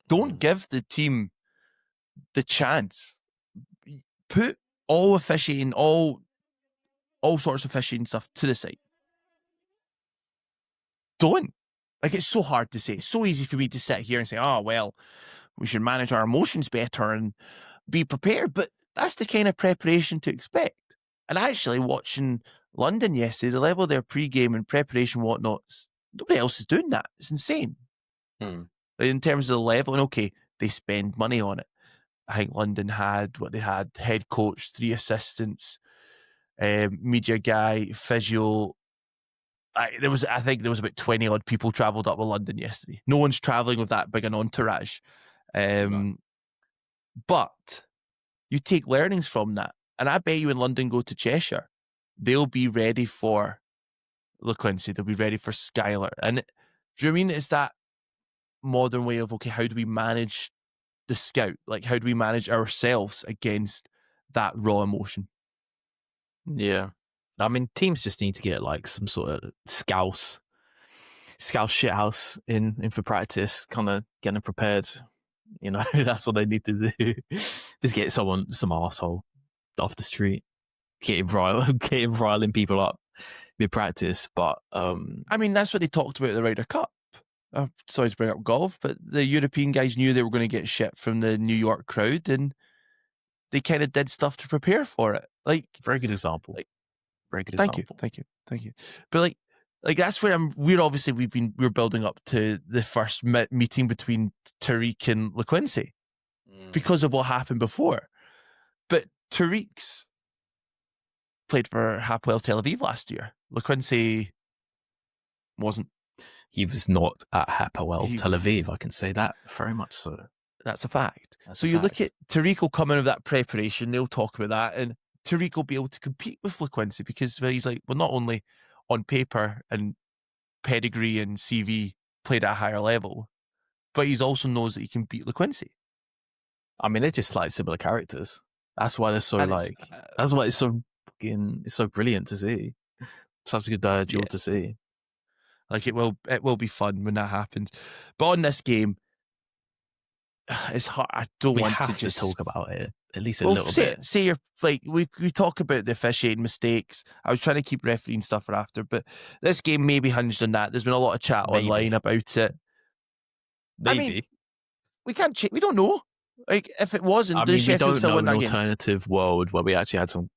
Don't give the team the chance. Put all officiating, all sorts of officiating stuff to the side. Don't. Like, it's so hard to say. It's so easy for me to sit here and say, oh, well, we should manage our emotions better and be prepared. But that's the kind of preparation to expect. And actually, watching London yesterday, the level of their pre-game and preparation whatnots, nobody else is doing that. It's insane. In terms of the level, and okay, they spend money on it. I think London had what they had: head coach, 3 assistants, media guy, physio. I think there was about 20 odd people travelled up with London yesterday. No one's travelling with that big an entourage. No. But you take learnings from that. And I bet you when London go to Cheshire, they'll be ready for LaQuincy. They'll be ready for Skylar. And do you know what I mean? It's that modern way of, okay, how do we manage the scout? Like, how do we manage ourselves against that raw emotion? Yeah. I mean, teams just need to get like some sort of scouse shithouse in for practice, kind of getting prepared. You know, that's what they need to do. Just get some arsehole off the street, getting riling people up mid practice. But I mean, that's what they talked about at the Ryder Cup. Sorry to bring up golf, but the European guys knew they were going to get shit from the New York crowd, and they kind of did stuff to prepare for it. Like, very good example. Like, very good thank example. you. But like that's where we're building up to the first meeting between Tariq and LaQuincy because of what happened before. But Tariq's played for Hapoel Tel Aviv last year. LaQuincy wasn't. He was not at Hapoel Tel Aviv. I can say that very much so. That's a fact. Look at Tariq will come in with that preparation. They'll talk about that, and Tariq will be able to compete with LaQuincy because he's like, well, not only on paper and pedigree and CV played at a higher level, but he's also knows that he can beat LaQuincy. I mean, they're just like similar characters. That's why they're so that's why it's so brilliant to see. Such a good duel to see. Like, it will be fun when that happens. But on this game, it's hard. I don't want to just talk about it at least a little bit. Say you're like we talk about the officiating mistakes. I was trying to keep refereeing stuff for after, but this game maybe hinged on that. There's been a lot of chat online about it. Maybe. I mean, we can't. We don't know. Like, if it wasn't, we don't know an alternative world where we actually had some.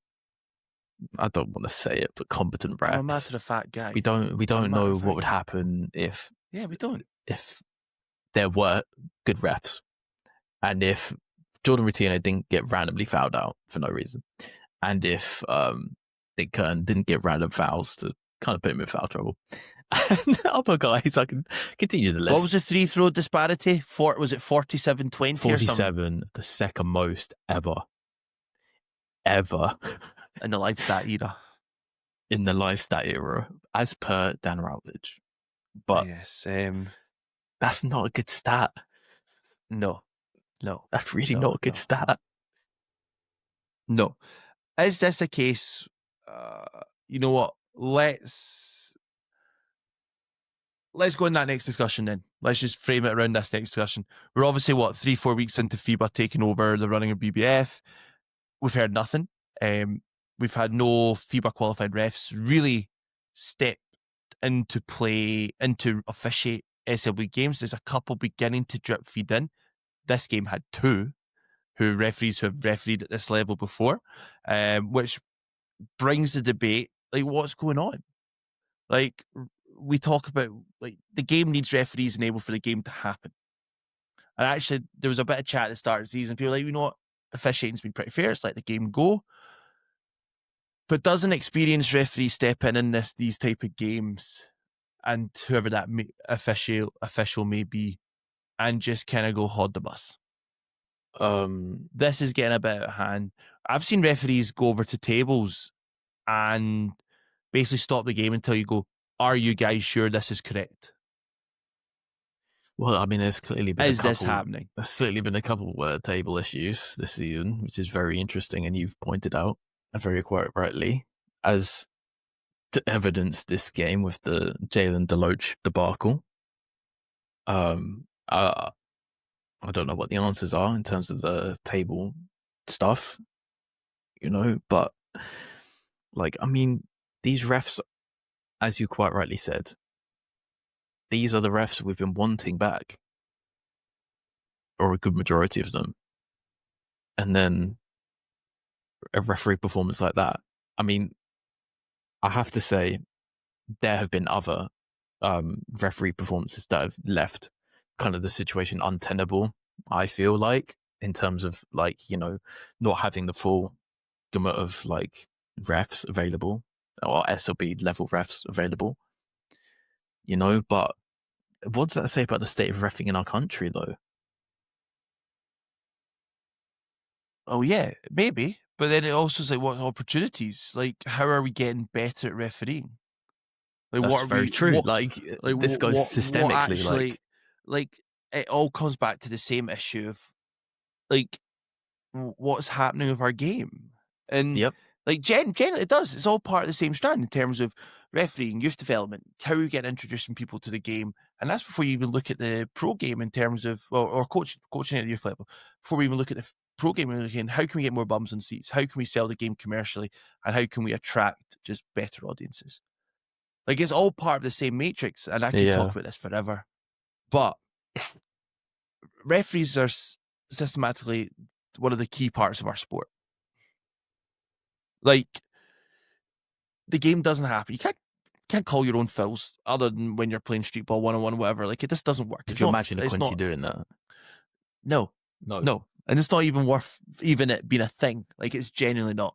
I don't want to say it, but competent refs. I'm a matter of fact guy. We don't know what would happen if. Yeah, we don't. If there were good refs, and if Jordan Rutiena didn't get randomly fouled out for no reason, and if Dick Kern didn't get random fouls to kind of put him in foul trouble, and other guys, I can continue the list. What was the 3-throw disparity? Was it 47-20 47, the second most ever. In the live stat era. In the live stat era, as per Dan Routledge. But yes, that's not a good stat. No. That's really not a good stat. No. Is this a case? You know what? Let's go in that next discussion then. Let's just frame it around this next discussion. We're obviously, 3-4 weeks into FIBA taking over the running of BBF. We've heard nothing. We've had no FIBA qualified refs really step into officiate SLB games. There's a couple beginning to drip feed in. This game had 2 referees who have refereed at this level before, which brings the debate. like what's going on? Like we talk about like the game needs referees enabled for the game to happen. And actually, there was a bit of chat at the start of the season. People were like, you know what, officiating's been pretty fair. It's let the game go. But does an experienced referee step in these type of games, and whoever that official may be, and just kind of go hod the bus? This is getting a bit out of hand. I've seen referees go over to tables and basically stop the game until you go, are you guys sure this is correct? Well, I mean, there's clearly been this happening? There's clearly been a couple table issues this season, which is very interesting, and you've pointed out very quite rightly, as to evidence this game with the Jalen Deloach debacle. I don't know what the answers are in terms of the table stuff, but like, I mean, these refs, as you quite rightly said, these are the refs we've been wanting back, or a good majority of them. And then a referee performance like that. I mean, I have to say, there have been other referee performances that have left kind of the situation untenable, I feel like, in terms of like, not having the full gamut of like refs available, or SLB level refs available, but what does that say about the state of reffing in our country though? Oh yeah, maybe. But then it also is like, what opportunities? Like, how are we getting better at refereeing? Like, That's what are very we? true. Like This goes systemically. What actually, like, it all comes back to the same issue of, like, what's happening with our game, and yep. like generally it does. It's all part of the same strand in terms of refereeing, youth development, how we get introducing people to the game, and that's before you even look at the pro game in terms of or coaching at the youth level. Before we even look at the pro game, we're looking how can we get more bums on seats, how can we sell the game commercially, and how can we attract just better audiences. Like, it's all part of the same matrix, and I could talk about this forever, but referees are systematically one of the key parts of our sport. Like, the game doesn't happen. You can't call your own fouls other than when you're playing street ball 1-on-1, whatever. Like, it just doesn't work. If you imagine a Quincy doing that. No. And it's not even worth even it being a thing. Like, it's genuinely not.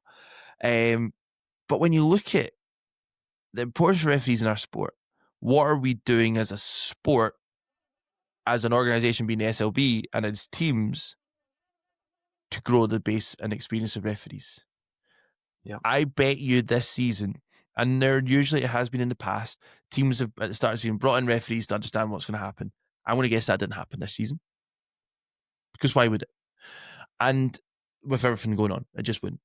But when you look at the importance of referees in our sport, what are we doing as a sport, as an organisation being the SLB, and as teams to grow the base and experience of referees? Yeah. I bet you this season, and there usually it has been in the past, teams have at the start of the season brought in referees to understand what's going to happen. I'm going to guess that didn't happen this season. Because why would it? And with everything going on, it just wouldn't.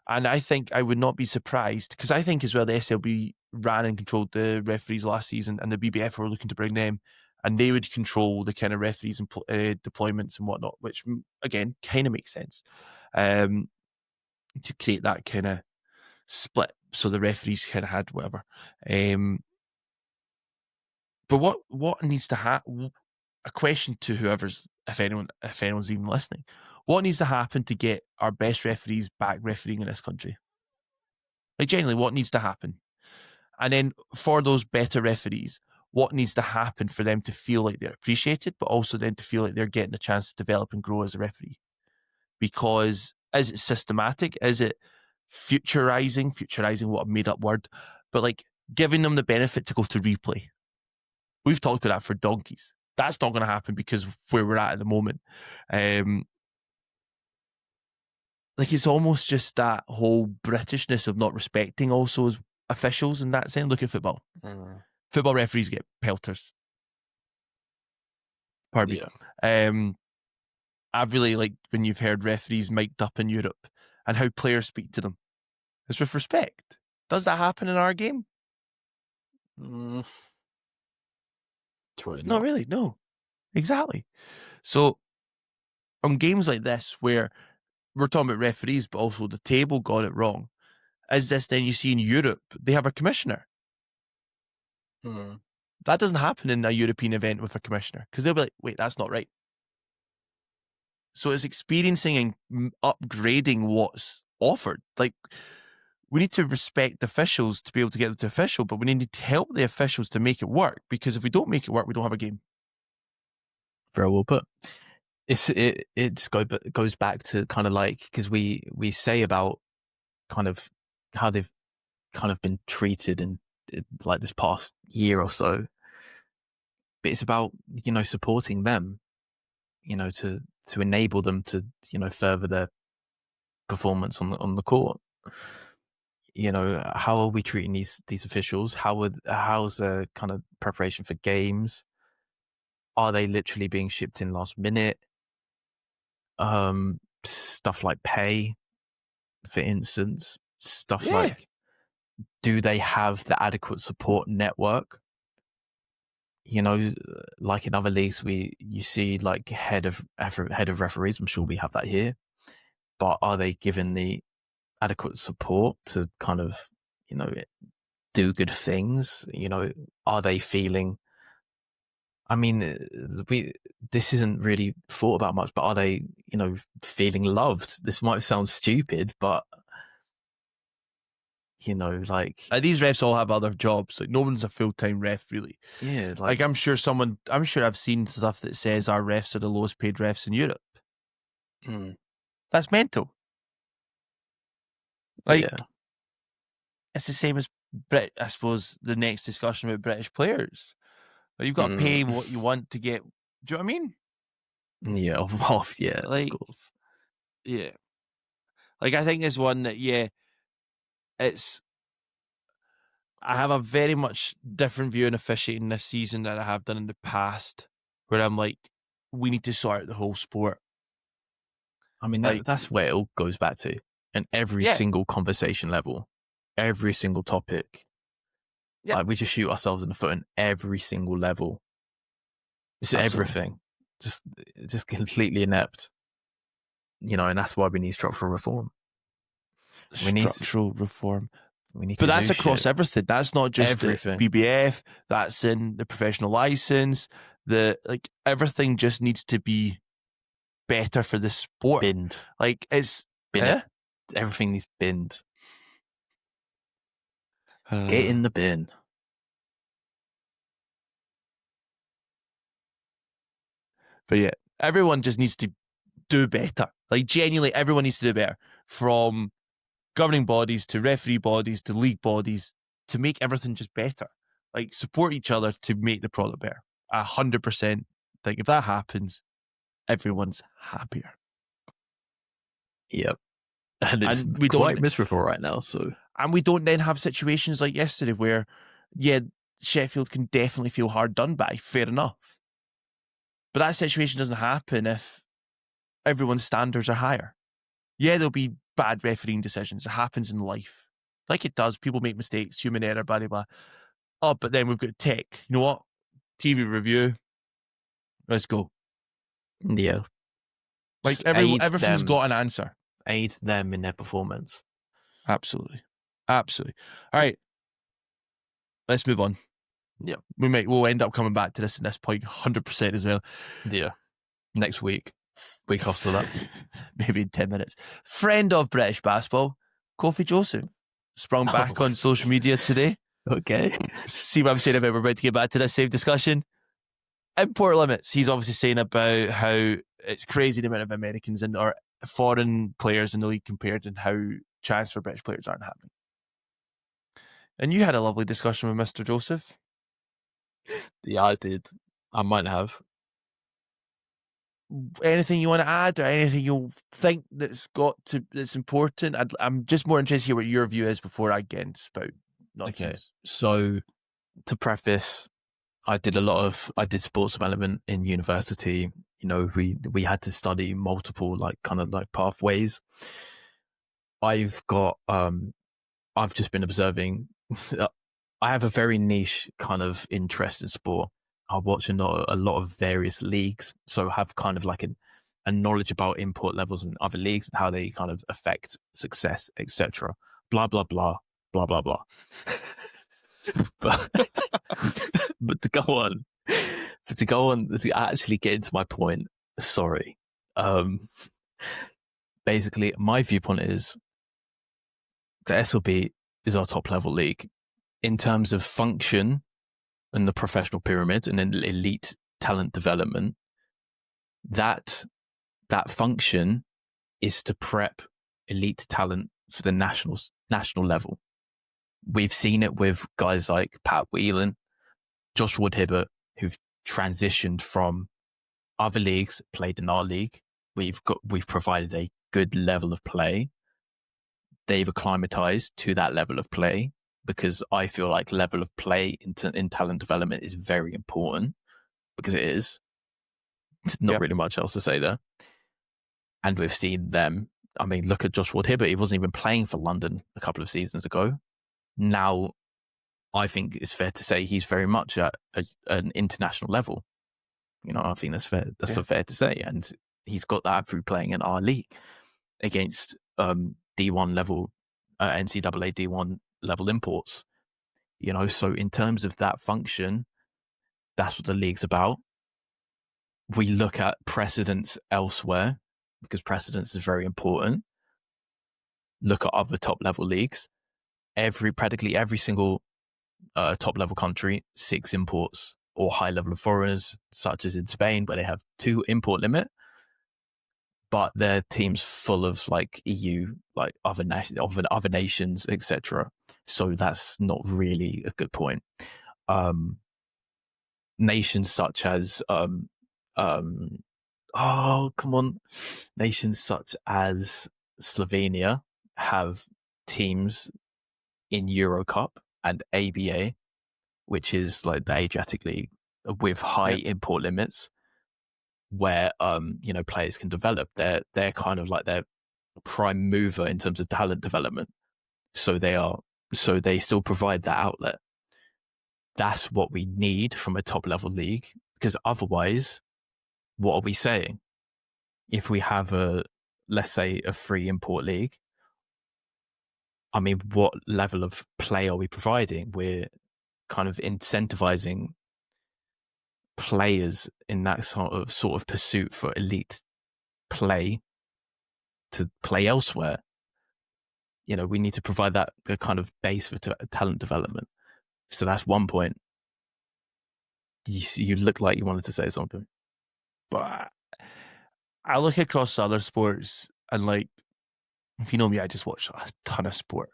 And I think I would not be surprised, because I think as well the SLB ran and controlled the referees last season, and the BBF were looking to bring them, and they would control the kind of referees and deployments and whatnot, which again kind of makes sense, to create that kind of split, so the referees kind of had whatever. But what needs to happen? A question to whoever's, if anyone's even listening, what needs to happen to get our best referees back refereeing in this country? Like, genuinely, what needs to happen? And then for those better referees, what needs to happen for them to feel like they're appreciated, but also then to feel like they're getting a chance to develop and grow as a referee? Because is it systematic? Is it futurizing, what a made up word, but like giving them the benefit to go to replay? We've talked about that for donkeys. That's not going to happen because of where we're at the moment. Like, it's almost just that whole Britishness of not respecting also as officials in that sense. Look at football. Football referees get pelters. Pardon me. Yeah. I've really liked when you've heard referees mic'd up in Europe and how players speak to them. It's with respect. Does that happen in our game? Not really, no. Exactly. So on games like this where we're talking about referees, but also the table got it wrong, is this then you see in Europe, they have a commissioner. That doesn't happen in a European event with a commissioner, because they'll be like, wait, that's not right. So it's experiencing and upgrading what's offered. Like, we need to respect officials to be able to get them to official, but we need to help the officials to make it work, because if we don't make it work, we don't have a game. Very well put. It just goes back to kind of like, because we say about kind of how they've kind of been treated in like this past year or so, but it's about, you know, supporting them, you know, to enable them to, you know, further their performance on the court. You know, how are we treating these officials? How's the kind of preparation for games? Are they literally being shipped in last minute? Stuff like pay, for instance, stuff like, do they have the adequate support network? You know, like in other leagues, you see like head of referees. I'm sure we have that here, but are they given the adequate support to kind of, you know, do good things? You know, are they feeling? I mean, this isn't really thought about much, but are they, you know, feeling loved? This might sound stupid, but you know, like these refs all have other jobs. Like, no one's a full-time ref, really. Yeah, like I'm sure I've seen stuff that says our refs are the lowest paid refs in Europe. That's mental. Like, yeah. It's the same as I suppose the next discussion about British players. Like, you've got to pay what you want to get. Do you know what I mean? Yeah, well, yeah, like, of course. Yeah. Like, I think there's one that, I have a very much different view on officiating this season than I have done in the past, where I'm like, we need to sort out the whole sport. I mean, that's where it all goes back to. And every single conversation level, every single topic, like, we just shoot ourselves in the foot in every single level. It's everything. Just completely inept. You know, and that's why we need structural reform. Reform. But that's across everything. That's not just everything. The BBF. That's in the professional license. Everything just needs to be better for the sport. Binned. Like, it's everything needs binned. Get in the bin. But yeah, everyone just needs to do better. Like, genuinely, everyone needs to do better. From governing bodies to referee bodies to league bodies, to make everything just better. Like, support each other to make the product better. 100%. Think if that happens, everyone's happier. Yep. And it's quite miserable right now. So, and we don't then have situations like yesterday where, Sheffield can definitely feel hard done by. Fair enough. But that situation doesn't happen if everyone's standards are higher. Yeah, there'll be bad refereeing decisions. It happens in life. Like it does. People make mistakes, human error, blah, blah, blah. Oh, but then we've got tech. You know what? TV review. Let's go. Yeah. Like, everything's got an answer. Aid them in their performance. Absolutely. Absolutely. All right. Let's move on. Yeah. We'll end up coming back to this point 100% as well. Yeah. Next week. Week after that. Maybe in 10 minutes. Friend of British basketball, Kofi Joseph, sprung back on social media today. Okay. See what I'm saying about we're about to get back to this same discussion. Import limits. He's obviously saying about how it's crazy the amount of Americans or foreign players in the league compared, and how transfer British players aren't happening. And you had a lovely discussion with Mr. Joseph. Yeah, I did. I might have. Anything you want to add, or anything you think that's important? I'm just more interested to hear what your view is before I get into spout nonsense. Okay, so to preface, I did sports development in university. You know, we had to study multiple pathways. I've just been observing. I have a very niche kind of interest in sport. I watch a lot of various leagues, so I have kind of like a knowledge about import levels in other leagues and how they kind of affect success, etc. Blah blah blah blah blah blah. but to actually get into my point, sorry. Basically, my viewpoint is the SLB is our top level league in terms of function in the professional pyramid and in elite talent development. That function is to prep elite talent for the national level. We've seen it with guys like Pat Whelan, Josh Woodhibbert, who've transitioned from other leagues, played in our league. We've provided a good level of play. They've acclimatized to that level of play, because I feel like level of play in talent development is very important, because it is. Not really much else to say there. And we've seen them. I mean, look at Josh Ward-Hibbert. He wasn't even playing for London a couple of seasons ago. Now, I think it's fair to say he's very much at an international level. You know, I think that's fair. That's fair to say. And he's got that through playing in our league against D1 level, NCAA D1 level imports. You know, so in terms of that function, that's what the league's about. We look at precedents elsewhere, because precedence is very important. Look at other top level leagues. Practically every single top level country, 6 imports or high level of foreigners, such as in Spain, where they have 2 import limit, but their teams full of like EU, like other nations, etc. So that's not really a good point. Nations such as nations such as Slovenia have teams in Euro Cup and ABA, which is like the Adriatic League, with high import limits, where you know, players can develop. They're kind of like their prime mover in terms of talent development. So they still provide that outlet. That's what we need from a top level league, because otherwise, what are we saying? If we have let's say a free import league, I mean, what level of play are we providing? We're kind of incentivizing players in that sort of pursuit for elite play to play elsewhere. You know, we need to provide that kind of base for talent development. So that's one point. You look like you wanted to say something. But I look across other sports, and like, if you know me, I just watch a ton of sport.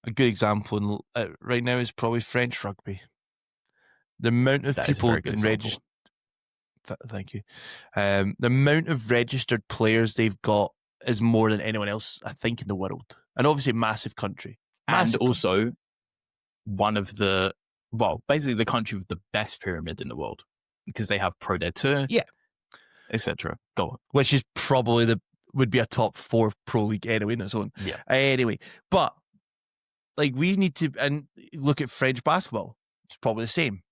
A good example right now is probably French rugby. The amount of people registered. Thank you. The amount of registered players they've got is more than anyone else, I think, in the world. And obviously, massive country. And also, one of the, well, basically the country with the best pyramid in the world, because they have Pro D2, etc. Go on. Which is probably would be a top 4 pro league anyway in its own. Yeah. Anyway, but like, we need to, and look at French basketball. It's probably the same.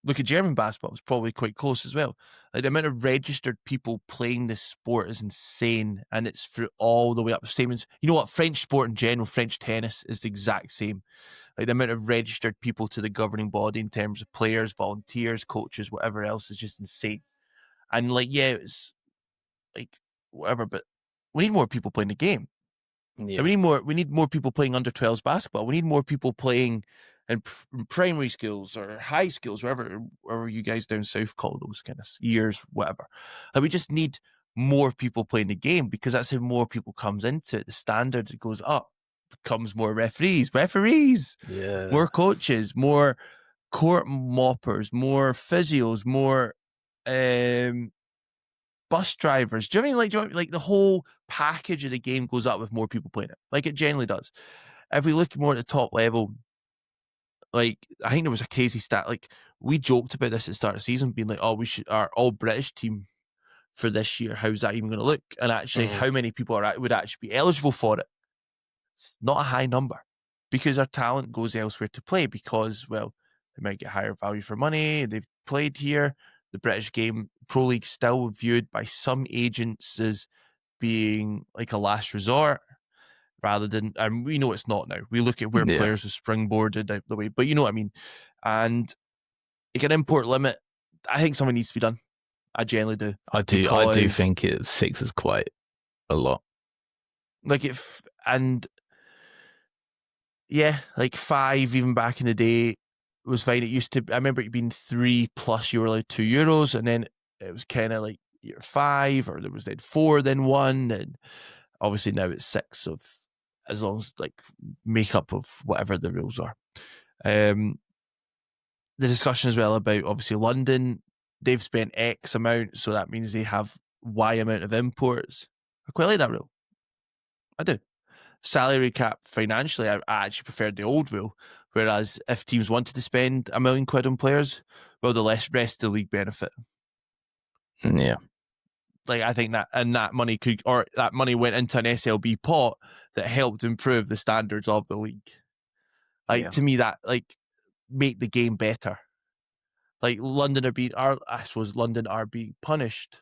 Look at German basketball. It's probably quite close as well. Like, the amount of registered people playing this sport is insane, and it's through all the way up. Same as, you know what, French sport in general, French tennis is the exact same. Like, the amount of registered people to the governing body in terms of players, volunteers, coaches, whatever else is just insane. And like, yeah, it's like whatever, but we need more people playing the game. Yeah. We need more people playing under 12s basketball. We need more people playing in primary schools or high schools, wherever you guys down south call those kind of years, whatever. Like, we just need more people playing the game, because that's how more people comes into it. The standard goes up, becomes more referees, more coaches, more court moppers, more physios, more bus drivers. Do you know what I mean? Like the whole package of the game goes up with more people playing it. Like, it generally does. If we look more at the top level, like, I think there was a crazy stat. Like, we joked about this at the start of the season, being like, oh, our all British team for this year, how's that even going to look? And actually, how many people would actually be eligible for it? It's not a high number, because our talent goes elsewhere to play, because, well, they might get higher value for money. They've played here. The British game, Pro League, still viewed by some agents as being like a last resort, rather than, and we know it's not now. We look at where players have springboarded out the way, but you know what I mean. And like, an import limit, I think something needs to be done. I generally do. I do think 6 is quite a lot. Like, and Yeah, like 5 even back in the day was fine. It used to, I remember it being 3 plus you were allowed €2, and then it was kind of like year 5, or there was then 4, then 1, and obviously now it's 6 of, as long as like makeup of whatever the rules are. The discussion as well about obviously London, they've spent X amount, so that means they have Y amount of imports. I quite like that rule. I do. Salary cap financially, I actually preferred the old rule. Whereas if teams wanted to spend £1 million on players, well, the rest of the league benefit. Yeah. Like, I think that money that money went into an SLB pot that helped improve the standards of the league. Like, to me, that like make the game better. Like London are being punished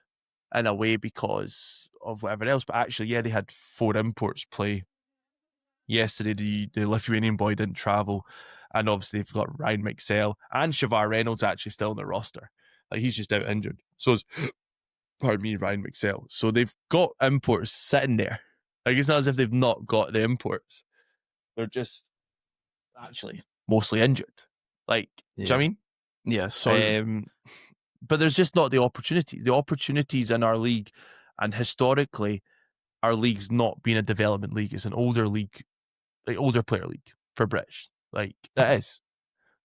in a way because of whatever else. But actually, yeah, they had 4 imports play yesterday. The Lithuanian boy didn't travel, and obviously they've got Ryan McSell and Shavar Reynolds actually still in the roster. Like, he's just out injured. So it's, pardon me, Ryan McSell. So they've got imports sitting there. Like, it's not as if they've not got the imports. They're just actually mostly injured. Like, do you know what I mean? Yeah. So but there's just not the opportunity. The opportunities in our league, and historically, our league's not been a development league. It's an older league, like older player league for British. Like, that is.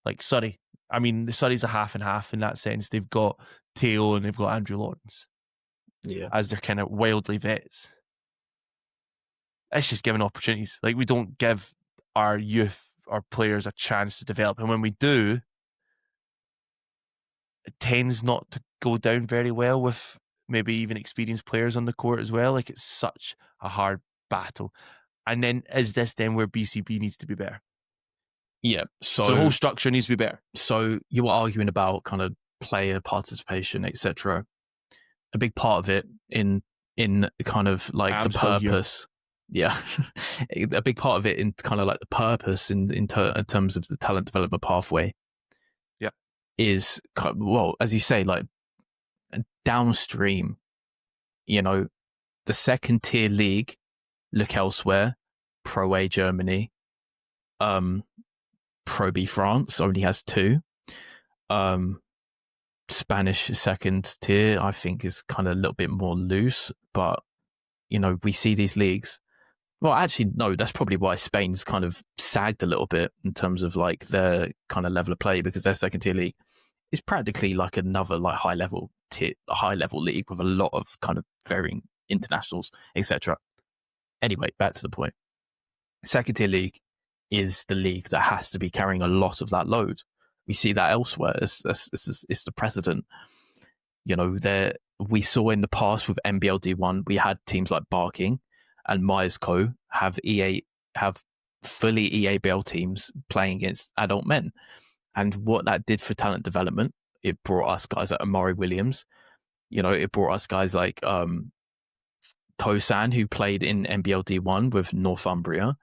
Like Surrey. I mean, the Surrey's a half and half in that sense. They've got Taylor and they've got Andrew Lawrence. Yeah. As their kind of wildly vets. It's just giving opportunities. Like, we don't give our youth, our players, a chance to develop. And when we do, it tends not to go down very well with maybe even experienced players on the court as well. Like, it's such a hard battle. And then is this then where BCB needs to be better? Yeah. So the whole structure needs to be better. So you were arguing about kind of player participation, etc. A big part of it in kind of like the purpose. Yeah. A big part of it in kind of like the purpose in terms of the talent development pathway. Yeah. Is, well, as you say, like downstream, you know, the second tier league, look elsewhere, Pro A Germany, Pro B France only has 2. Spanish second tier, I think, is kind of a little bit more loose, but you know, we see these leagues. Well, actually, no, that's probably why Spain's kind of sagged a little bit in terms of like their kind of level of play, because their second tier league is practically like another like high level league with a lot of kind of varying internationals, etc. Anyway, back to the point. Second tier league is the league that has to be carrying a lot of that load. We see that elsewhere. It's the precedent. You know, we saw in the past with NBL D1, we had teams like Barking and Myers Co. have fully EABL teams playing against adult men. And what that did for talent development, it brought us guys like Amari Williams. You know, it brought us guys like Tosan, who played in NBL D1 with Northumbria.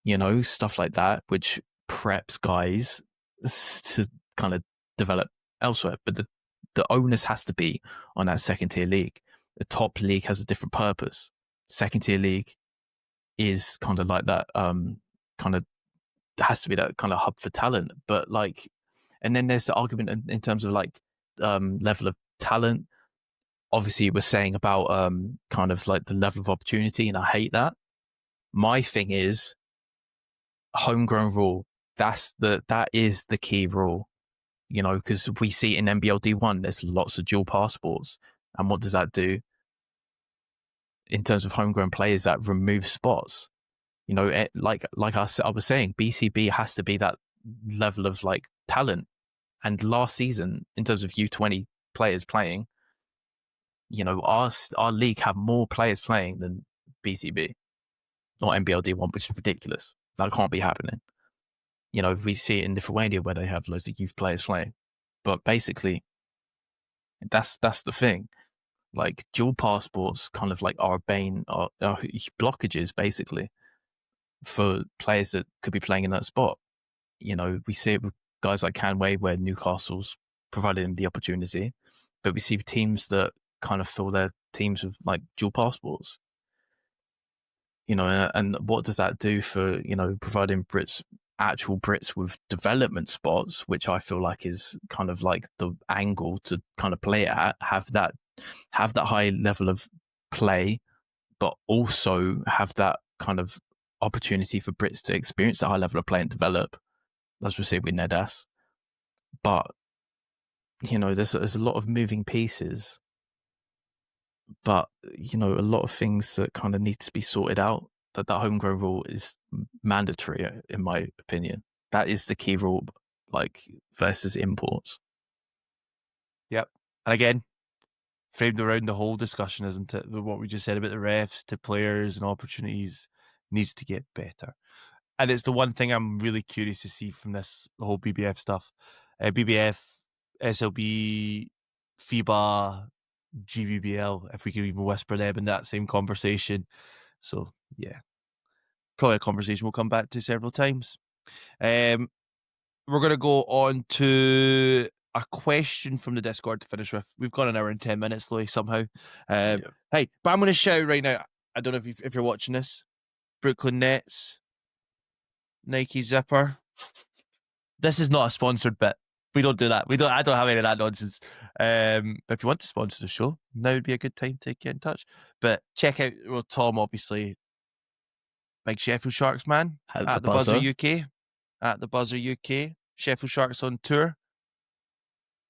You know, stuff like that, which preps guys to kind of develop elsewhere. But the onus has to be on that second tier league. The top league has a different purpose. Second tier league is kind of like that, kind of has to be that kind of hub for talent. But like, and then there's the argument in terms of like level of talent. Obviously, we're saying about kind of like the level of opportunity, and I hate that. My thing is homegrown rule. That is the key rule, you know, because we see in NBL D1 there's lots of dual passports, and what does that do in terms of homegrown players? That remove spots, you know. Like I was saying, BCB has to be that level of like talent. And last season, in terms of U20 players playing, you know, our league had more players playing than BCB or NBL D1, which is ridiculous. That can't be happening. You know, we see it in Lithuania where they have loads of youth players playing. But basically, that's the thing. Like, dual passports kind of like are a bane, are blockages, basically, for players that could be playing in that spot. You know, we see it with guys like Canway, where Newcastle's provided him the opportunity. But we see teams that kind of fill their teams with like dual passports. and what does that do for, providing actual Brits with development spots, which I feel like is kind of like the angle to kind of play at, have that high level of play, but also have that kind of opportunity for Brits to experience that high level of play and develop, as we see with Nedas. But, there's a lot of moving pieces, but, a lot of things that kind of need to be sorted out. That homegrown rule is mandatory, in my opinion. That is the key rule, like, versus imports. Yep. And again, framed around the whole discussion, isn't it? What we just said about the refs to players and opportunities needs to get better. And it's the one thing I'm really curious to see from this, the whole BBF stuff. BBF, SLB, FIBA, GBBL, if we can even whisper them in that same conversation. So, yeah. Probably a conversation we'll come back to several times. We're going to go on to a question from the Discord to finish with. We've gone an hour and 10 minutes, Louis, somehow. Hey, but I'm going to shout right now. I don't know if you're watching this. Brooklyn Nets, Nike zipper. This is not a sponsored bit. We don't do that. I don't have any of that nonsense. But if you want to sponsor the show, now would be a good time to get in touch. But check out Tom, obviously. Big Sheffield Sharks man at the Buzzer UK. At the Buzzer UK. Sheffield Sharks on tour.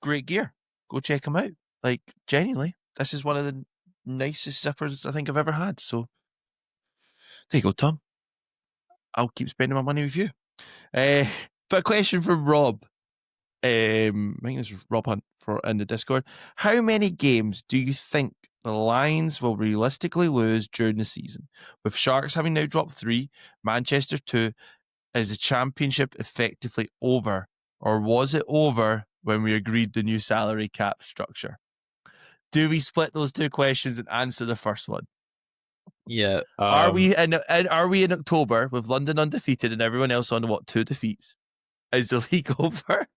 Great gear. Go check them out. Like, genuinely, this is one of the nicest zippers I think I've ever had. So, there you go, Tom. I'll keep spending my money with you. But a question from Rob. I think this is Rob Hunt in the Discord. How many games do you think the Lions will realistically lose during the season? With Sharks having now dropped 3, Manchester 2, is the championship effectively over? Or was it over when we agreed the new salary cap structure? Do we split those two questions and answer the first one? Yeah. Are we in October with London undefeated and everyone else on 2 defeats? Is the league over?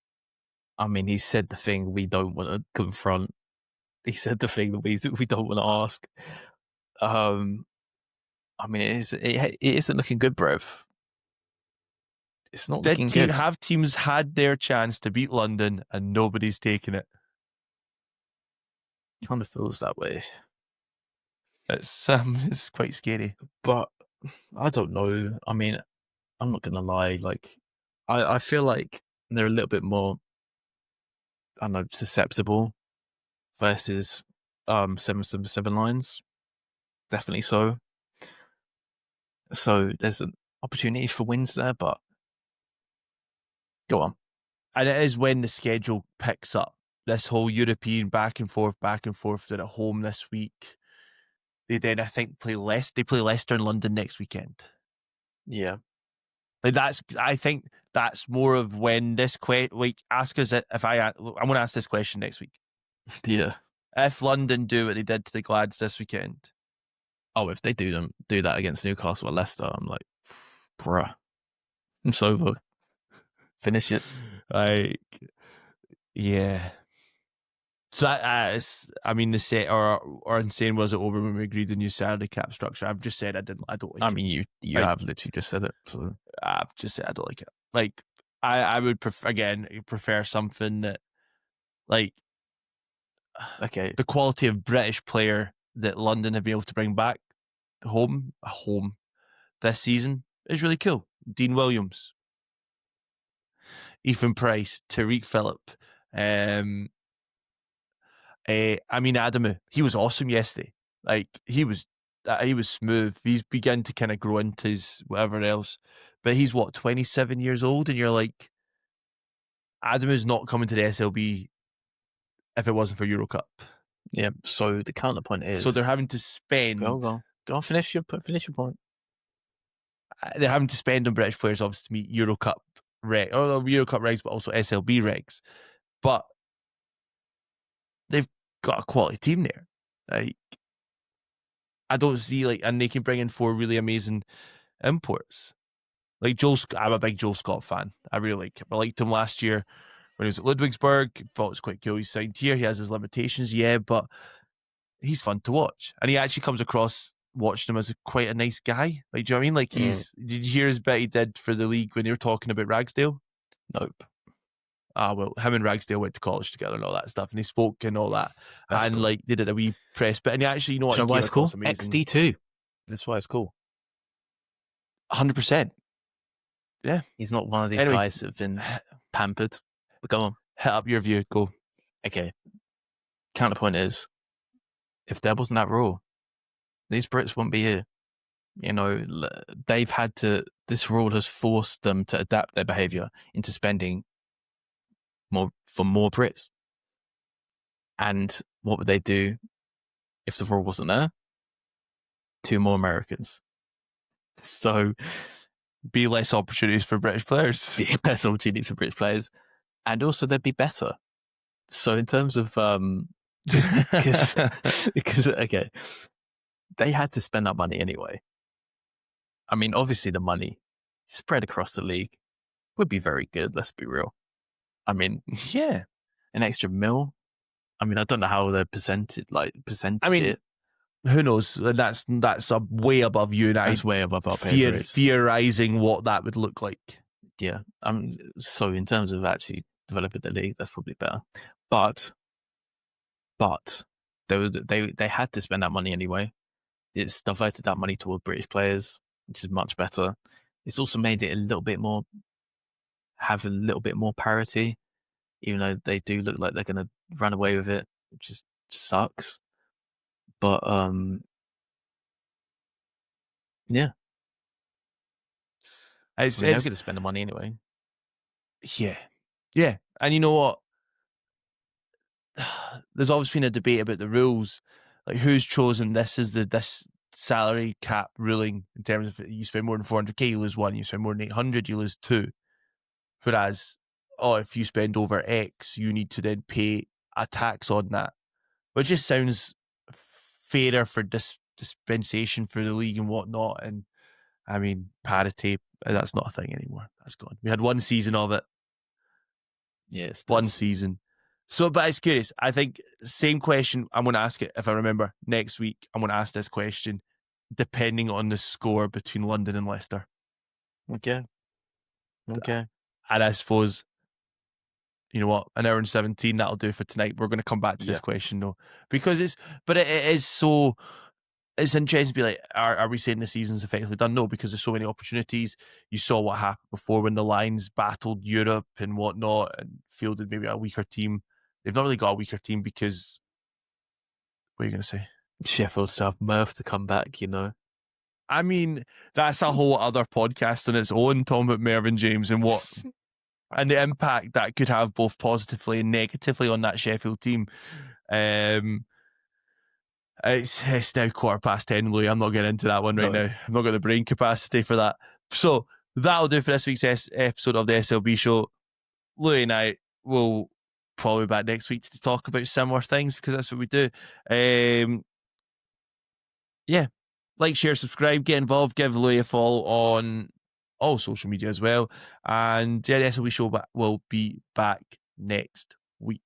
I mean, he said the thing we don't want to confront. He said the thing that we don't want to ask. I mean, it isn't looking good, Brev. It's not looking good. Have teams had their chance to beat London and nobody's taken it? Kind of feels that way. It's quite scary. But I don't know. I mean, I'm not gonna lie. Like, I feel like they're a little bit more, I don't know, susceptible versus 777 Lions. Definitely so. So there's an opportunity for wins there, but go on. And it is when the schedule picks up. This whole European back and forth. They're at home this week. They then, I think, play Leicester in London next weekend. Yeah. Like I think that's more of when this ask us if I'm going to ask this question next week. Yeah. If London do what they did to the Glads this weekend. Oh, if they do that against Newcastle or Leicester, I'm like, bruh, it's over. Finish it. Like, yeah. So I mean, the set or insane was it over when we agreed the new salary cap structure? I've just said I don't like it. I mean, you have literally just said it. So I've just said I don't like it. Like, I would prefer something that, like, okay, the quality of British player that London have been able to bring back home this season is really cool. Dean Williams, Ethan Price, Tariq Phillip, Adamu. He was awesome yesterday. Like, he was smooth. He's begun to kind of grow into his whatever else. But he's 27 years old, and you're like, Adamu's not coming to the SLB if it wasn't for Euro Cup. Yeah. So the counterpoint is, so they're having to spend. Go on. Finish your point. They're having to spend on British players, obviously, to meet Euro Cup Euro Cup regs, but also SLB regs. But they've got a quality team there. Like, I don't see and they can bring in 4 really amazing imports. Like I'm a big Joel Scott fan. I really like him. I liked him last year when he was at Ludwigsburg. Thought it was quite cool. He's signed here. He has his limitations, yeah, but he's fun to watch. And he actually comes across watched him as quite a nice guy. Like, do you know what I mean? Like, did you hear his bit he did for the league when they were talking about Ragsdale? Nope. Well, him and Ragsdale went to college together and all that stuff, and they spoke and all that. That's and cool. like they did a wee press bit, and he actually, you know what? Do you know he why came it's cool? across amazing. XD2. That's why it's cool. 100%. Yeah. He's not one of these guys that have been pampered. But go on. Hit up your view. Go. Okay. Counterpoint is, if there wasn't that rule, these Brits wouldn't be here. You know, they've had to. This rule has forced them to adapt their behaviour into spending more Brits. And what would they do if the rule wasn't there? 2 more Americans. So, be less opportunities for British players. Be less opportunities for British players, and also they'd be better. So, in terms of because okay, they had to spend that money anyway. I mean, obviously, the money spread across the league would be very good. Let's be real. I mean, yeah, an extra mil. I mean, I don't know how they're percentage. I mean, it. Who knows? That's a way above you and I. That's way above our theorizing what that would look like. Yeah. So in terms of actually developing the league, that's probably better. But they had to spend that money anyway. It's diverted that money toward British players, which is much better. It's also made it have a little bit more parity, even though they do look like they're going to run away with it, which just sucks. But yeah, they're going to spend the money anyway. Yeah, and you know what? There's always been a debate about the rules, like who's chosen this as this salary cap ruling in terms of you spend more than 400k, you lose 1. You spend more than 800, you lose 2. Whereas, if you spend over X, you need to then pay a tax on that, which just sounds fairer for dispensation for the league and whatnot. And I mean, parity, that's not a thing anymore. That's gone. We had 1 season of it. Yes, 1 season. So, but it's curious. I think same question. I'm going to ask it if I remember next week. I'm going to ask this question, depending on the score between London and Leicester. Okay. And I suppose, you know what, 1 hour and 17, that'll do for tonight. We're going to come back to this question though, because it is so. It's interesting to be like, are we saying the season's effectively done? No, because there's so many opportunities. You saw what happened before when the Lions battled Europe and whatnot and fielded maybe a weaker team. They've not really got a weaker team because, what are you going to say? Sheffield still have Murph to come back, you know. I mean, that's a whole other podcast on its own, talking about Mervyn James and what and the impact that could have both positively and negatively on that Sheffield team. It's now 10:15, Louis. I'm not getting into that one right now. I've not got the brain capacity for that. So that'll do for this week's episode of the SLB Show. Louis and I will probably be back next week to talk about similar things because that's what we do. Yeah. Like, share, subscribe, get involved, give Louis a follow on all social media as well. And yeah, the SLB Show will be back next week.